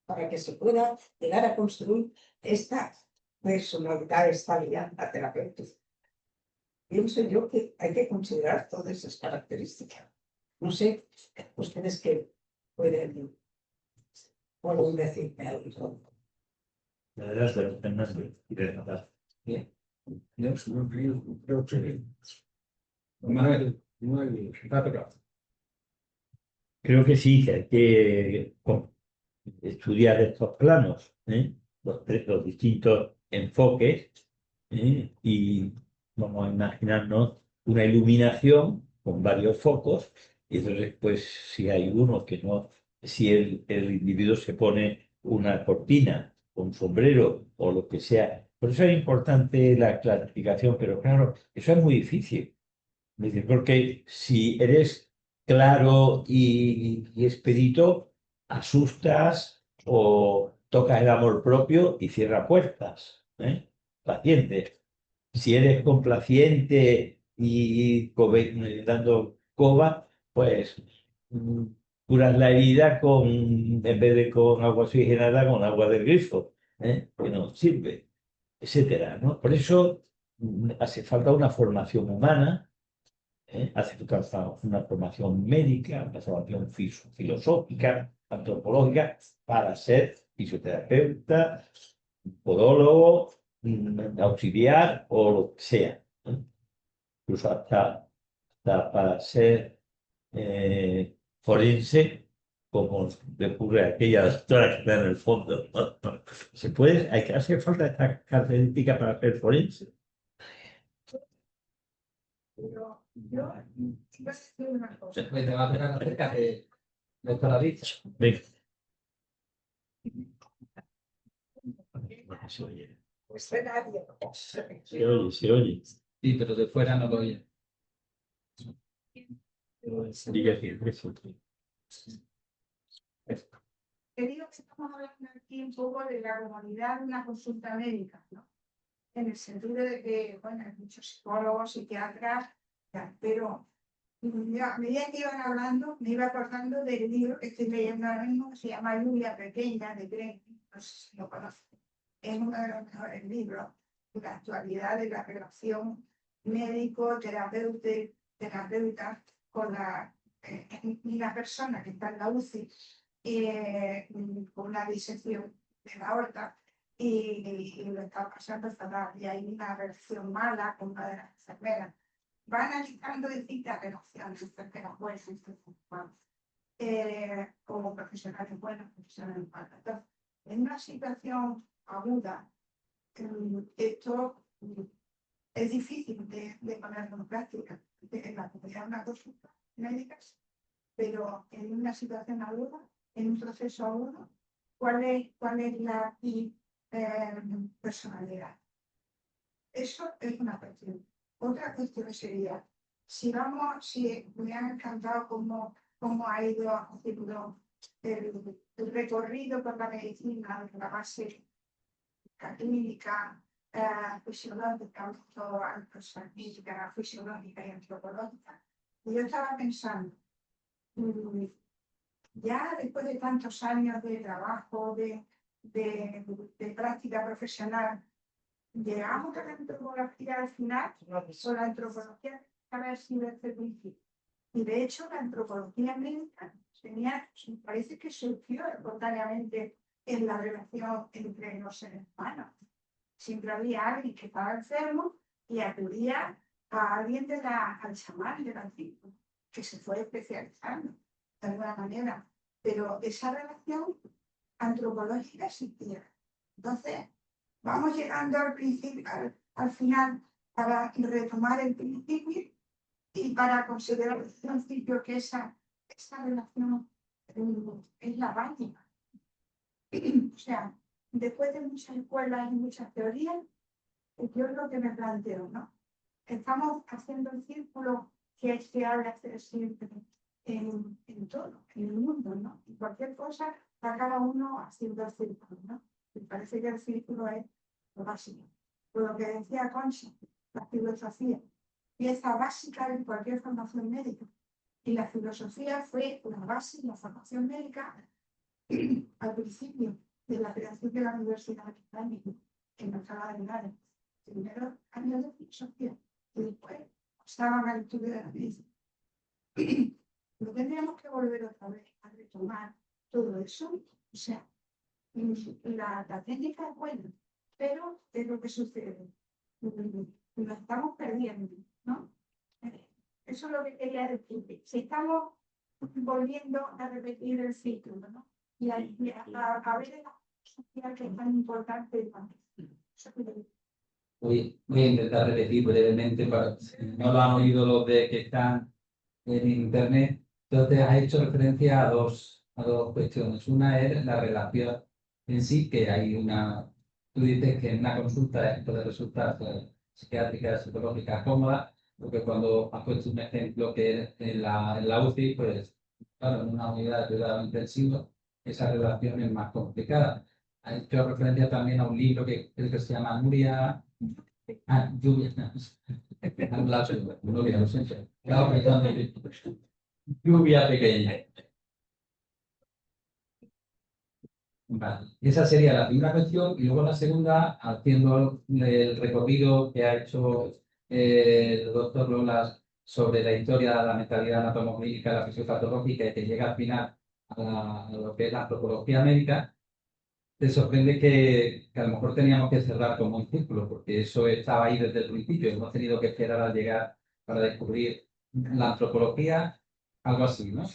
S5: para que se pueda llegar a construir esta personalidad, esta alianza terapéutica. Pienso yo que hay que considerar todas esas características. No sé, ustedes qué pueden decirme algo.
S1: Bien. Yo creo que Manuel, está tocado.
S2: Creo que sí, que hay que estudiar estos planos, los distintos enfoques, y vamos a imaginarnos una iluminación con varios focos, y entonces, pues, si hay uno que no, si el individuo se pone una cortina, un sombrero o lo que sea, Por eso es importante la clarificación, pero claro, eso es muy difícil. Es decir, porque si eres claro y expedito, asustas o tocas el amor propio y cierra puertas, ¿eh? Paciente. Si eres complaciente y dando coba, pues mm, curas la herida en vez de con agua oxigenada, con agua del grifo, ¿eh? Que no sirve, etcétera, ¿no? Por eso hace falta una formación humana, ¿eh? Hace falta una formación médica, una formación filosófica, antropológica, para ser fisioterapeuta, podólogo, auxiliar o lo que sea, ¿no? Incluso hasta para ser forense, como le ocurre a aquella doctora que está en el fondo. Se puede, hace falta esta característica para ser forense.
S5: Pero yo iba a decir una cosa.
S1: Pues te va a tocar acerca de doctora Rich.
S2: Venga. Se oye,
S5: Pues suena bien.
S2: se oye, se oye.
S1: Sí, pero de fuera no lo oye.
S2: Diga que
S5: Te digo que estamos hablando aquí un poco de la comunidad de una consulta médica, ¿no? En el sentido de que, bueno, hay muchos psicólogos, psiquiatras, pero a medida que iban hablando, me iba acordando del libro que estoy leyendo ahora mismo, que se llama Lluvia Pequeña, de Green, no sé si lo conocen. Es uno de los mejores libros de la actualidad de la relación médico-terapeuta con la persona que está en la UCI con una disección de la aorta y lo está pasando fatal. Y hay una relación mala con una de las enfermeras. Va analizando distintas relaciones, enfermeras buenas, enfermeras malas, como profesionales buenos, profesionales malos. Entonces, en una situación aguda, esto es difícil de ponerlo en práctica en la comunidad de una consulta médicas, pero en una situación aguda, en un proceso agudo, ¿cuál es la personalidad? Eso es una cuestión. Otra cuestión sería, si me han encantado cómo ha ido haciendo el recorrido por la medicina, la base clínica, fisiológica, fisiológica, fisiológica y antropológica. Y yo estaba pensando, ya después de tantos años de trabajo, de práctica profesional, llegamos a la antropología al final, o la antropología haber sido el principio. Y de hecho, la antropología médica parece que surgió espontáneamente en la relación entre los seres humanos. Siempre había alguien que estaba enfermo y acudía a alguien al chamán del antiguo, que se fue especializando de alguna manera. Pero esa relación antropológica existía. Entonces, vamos llegando al principio, al final, para retomar el principio y para considerar el principio que esa relación es la básica. O sea, después de muchas escuelas y muchas teorías, yo es lo que me planteo, ¿no? Estamos haciendo el círculo que se habla hacer siempre en todo, en el mundo, ¿no? Y cualquier cosa, está cada uno haciendo el círculo, ¿no? Me parece que el círculo es lo básico. Por lo que decía Concha, la filosofía, pieza básica de cualquier formación médica. Y la filosofía fue la base de la formación médica al principio de la creación de la Universidad Británica, que no estaba de nada. Primero años de filosofía y después pasaban al estudio de la medicina. No tendríamos que volver otra vez a retomar todo eso. O sea, la técnica es buena, pero es lo que sucede. Lo estamos perdiendo, ¿no? Eso es lo que quería decir. Si estamos volviendo a repetir el ciclo, ¿no? Y a ver la social que es tan importante.
S1: Voy a intentar repetir brevemente, para si no lo han oído los que están en internet. Entonces, has hecho referencia a dos cuestiones. Una es la relación en sí, que hay una tú dices que en una consulta esto puede resultar psiquiátrica, psicológica cómoda, porque cuando has puesto un ejemplo que en la UCI, pues claro, en una unidad de cuidado intensivo, esa relación es más complicada. Hay hecho referencia también a un libro que creo que se llama Nuria, Lluvia, Nuria, lo siento. Claro, perdón, Lluvia pequeña. Vale. Esa sería la primera cuestión y luego la segunda, haciendo el recorrido que ha hecho el doctor Lolas sobre la historia de la mentalidad anatomológica, la fisiopatológica y que llega al final a lo que es la antropología médica, te sorprende que a lo mejor teníamos que cerrar como un círculo, porque eso estaba ahí desde el principio, hemos tenido que esperar a llegar para descubrir la antropología, algo así, ¿no?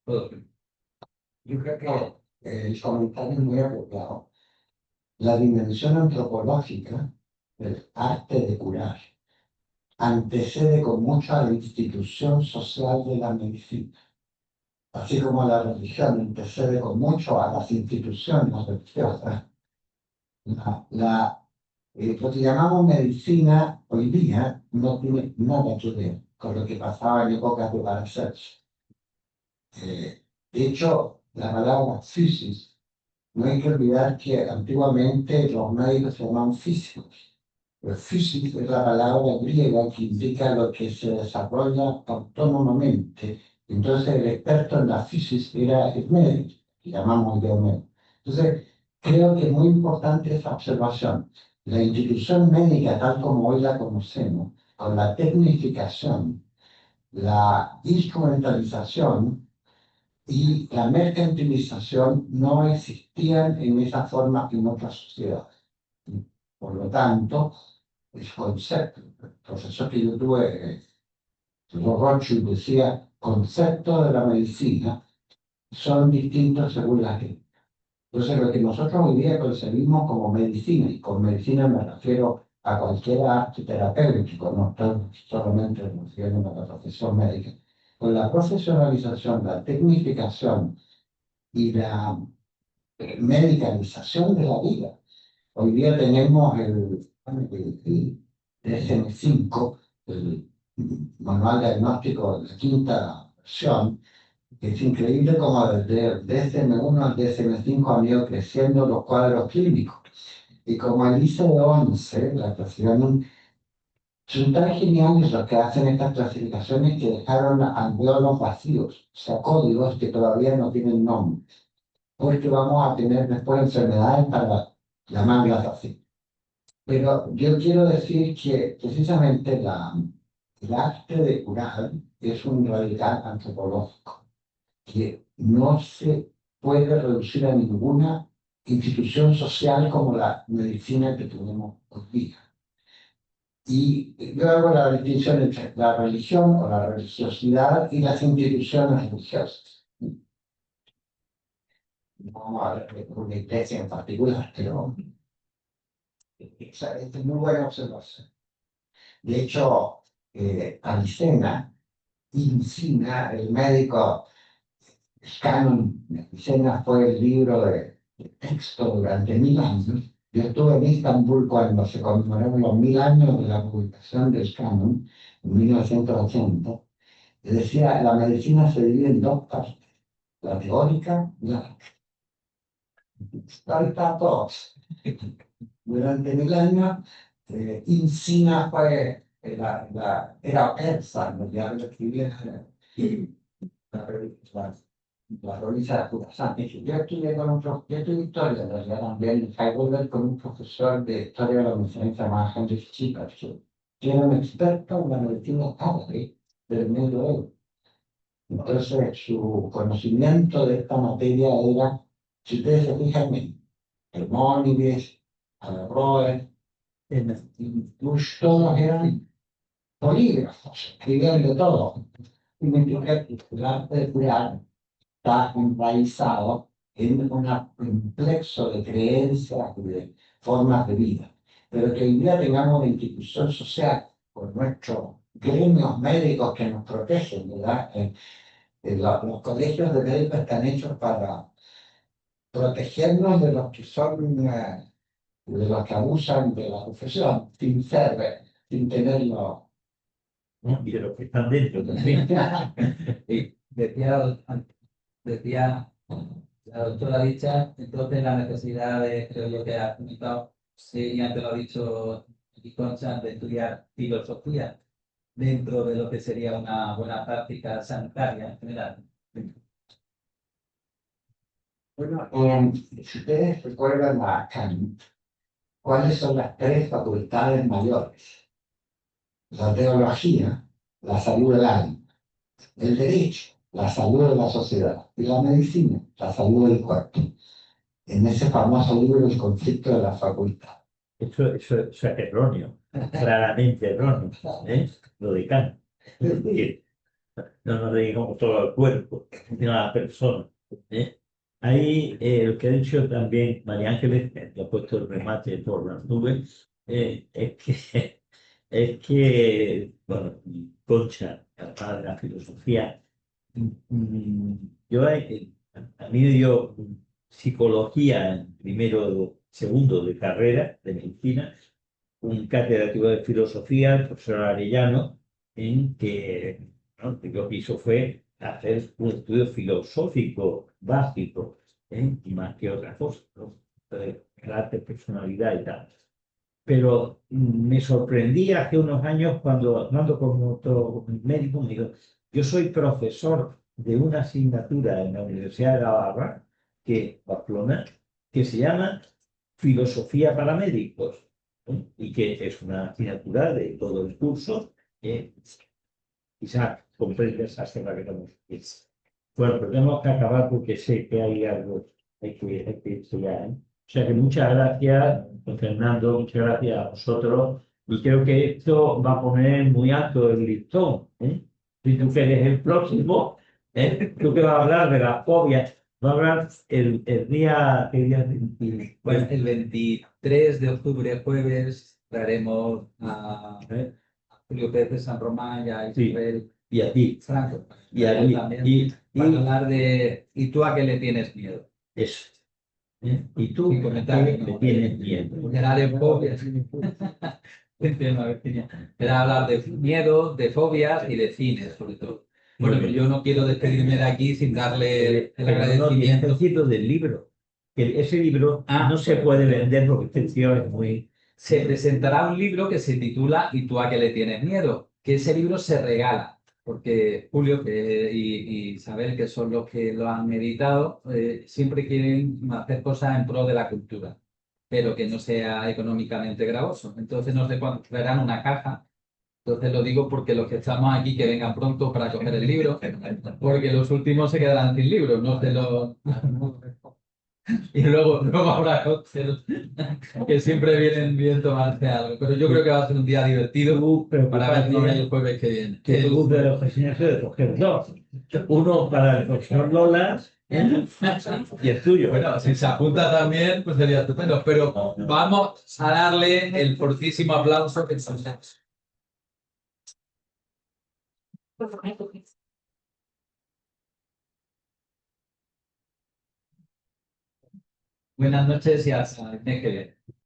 S1: Todo.
S3: Yo creo que el comentario es muy apropiado. La dimensión antropológica del arte de curar antecede con mucho a la institución social de la medicina, así como la religión antecede con mucho a las instituciones religiosas. Lo que llamamos medicina hoy día no tiene nada que ver con lo que pasaba en épocas de Paracelso. De hecho, la palabra physis, no hay que olvidar que antiguamente los médicos se llamaban físicos. Pero physis es la palabra griega que indica lo que se desarrolla autónomamente. Entonces el experto en la physis era el médico, que llamamos de médico. Entonces, creo que es muy importante esa observación. La institución médica, tal como hoy la conocemos, con la tecnificación, la instrumentalización y la mercantilización no existían en esa forma en otras sociedades. Por lo tanto, el concepto, el profesor que yo tuve, Rothschild decía, conceptos de la medicina son distintos según la gente. Entonces, lo que nosotros hoy día concebimos como medicina, y con medicina me refiero a cualquier arte terapéutico, no estoy solamente refiriendo a la profesión médica, con la profesionalización, la tecnificación y la medicalización de la vida. Hoy día tenemos el DSM-5, el manual diagnóstico de la quinta versión. Es increíble cómo desde el DSM-1 al DSM-5 han ido creciendo los cuadros clínicos. Y como el ICD-11, la clasificación, son tan geniales los que hacen estas clasificaciones que dejaron alvéolos vacíos, o sea, códigos que todavía no tienen nombre. Porque vamos a tener después enfermedades para llamarlas así. Pero yo quiero decir que precisamente el arte de curar es un radical antropológico que no se puede reducir a ninguna institución social como la medicina que tenemos hoy día. Y yo hago la distinción entre la religión o la religiosidad y las instituciones religiosas. No vamos a hablar de una iglesia en particular, pero esa es muy buena observación. De hecho, Avicena, Avicena, el médico, el canon de Avicena fue el libro de texto durante 1000 años. Yo estuve en Istambul cuando se conmemoraron los 1000 años de la publicación del canon, en 1980. Y decía, la medicina se divide en dos partes, la teórica y la práctica. Ahí está todos. Durante 1000 años, Avicena fue era persa, ya lo escribía la revista de Khurasan. Yo estudié con un profesor, yo estudié historia, en realidad también en Heidelberg, con un profesor de historia de la universidad llamado Heinrich Schippers, que era un experto en la medicina árabe del Medioevo. Entonces, su conocimiento de esta materia era, si ustedes se fijan en Maimónides, Averroes, todos eran polígrafos, escribían de todo. Significa que el arte de curar está enraizado en un complexo de creencias y de formas de vida. Pero que hoy día tengamos una institución social con nuestros gremios médicos que nos protegen, ¿verdad? Los colegios de médicos están hechos para protegernos de los que son, de los que abusan de la profesión, sin ser, sin tenerlo.
S2: ¿no? Y de los que están dentro también.
S1: Y decía la doctora Dicha, entonces la necesidad de, creo yo que ha comentado, sí, y antes lo ha dicho Concha, de estudiar filosofía dentro de lo que sería una buena práctica sanitaria en general.
S3: Bueno, si ustedes recuerdan a Kant, ¿cuáles son las tres facultades mayores? La teología, la salud del alma; el derecho, la salud de la sociedad; y la medicina, la salud del cuerpo. En ese famoso libro, El conflicto de la facultad.
S2: Eso es erróneo, claramente erróneo, ¿eh? Lo de Kant. Que no nos dedicamos todo al cuerpo, sino a la persona. ¿Eh? Ahí lo que ha dicho también María Ángeles, que ha puesto el remate por las nubes, bueno, Concha, capaz de la filosofía, yo, a mí me dio psicología en primero, segundo de carrera de medicina, un catedrático de filosofía, el profesor Arellano, en que, ¿no?, que lo que hizo fue hacer un estudio filosófico básico, y más que otra cosa, ¿no? De carácter, personalidad y tal. Pero me sorprendí hace unos años cuando, hablando con otro médico, me dijo: yo soy profesor de una asignatura en la Universidad de Navarra, Pamplona, que se llama Filosofía para Médicos, ¿no? Y que es una asignatura de todo el curso, quizá comprendes hasta la que estamos. Bueno, pero tenemos que acabar porque sé que hay algo, hay que estudiar, ¿eh? O sea que muchas gracias, don Fernando, muchas gracias a vosotros. Y creo que esto va a poner muy alto el listón, ¿eh? Si tú que eres el próximo, ¿eh? Tú que vas a hablar de las fobias, va a hablar el día, ¿qué día?
S1: Bueno, el 23 de octubre, jueves, traeremos a Julio Pérez de San Román y a Isabel
S2: Y a ti,
S1: Franco.
S2: y a mí,
S1: También para hablar de ¿y tú a qué le tienes miedo?
S2: eso. ¿Eh? Y tú,
S1: Sin comentario,
S2: ¿qué
S1: ¿no?
S2: le tienes miedo?
S1: Era de fobias. Era hablar de miedo, de fobias y de cine, sobre todo. Bueno,
S2: Muy
S1: pues
S2: bien.
S1: yo no quiero despedirme de aquí sin darle el
S2: Pero no, tienes que
S1: agradecimiento.
S2: decirlo del libro. Que ese libro no se
S1: bueno,
S2: puede vender porque este tío es muy...
S1: Se presentará un libro que se titula ¿Y tú a qué le tienes miedo? Que ese libro se regala, porque Julio y Isabel, que son los que lo han editado, siempre quieren hacer cosas en pro de la cultura, pero que no sea económicamente gravoso. Entonces no sé cuándo traerán una caja. Entonces lo digo porque los que estamos aquí que vengan pronto para coger el libro, porque los últimos se quedarán sin libro, no se los... Y luego habrá cócteles que siempre vienen bien tomarse algo. Pero yo creo que va a ser un día divertido para vernos el jueves que viene.
S2: Que tú de los vecinos de coger dos. Uno para el profesor Lola, ¿eh? Y el tuyo.
S1: Bueno, si se apunta también, pues sería estupendo. Pero vamos a darle el fortísimo aplauso que se merece. Buenas noches y hasta el mes que viene.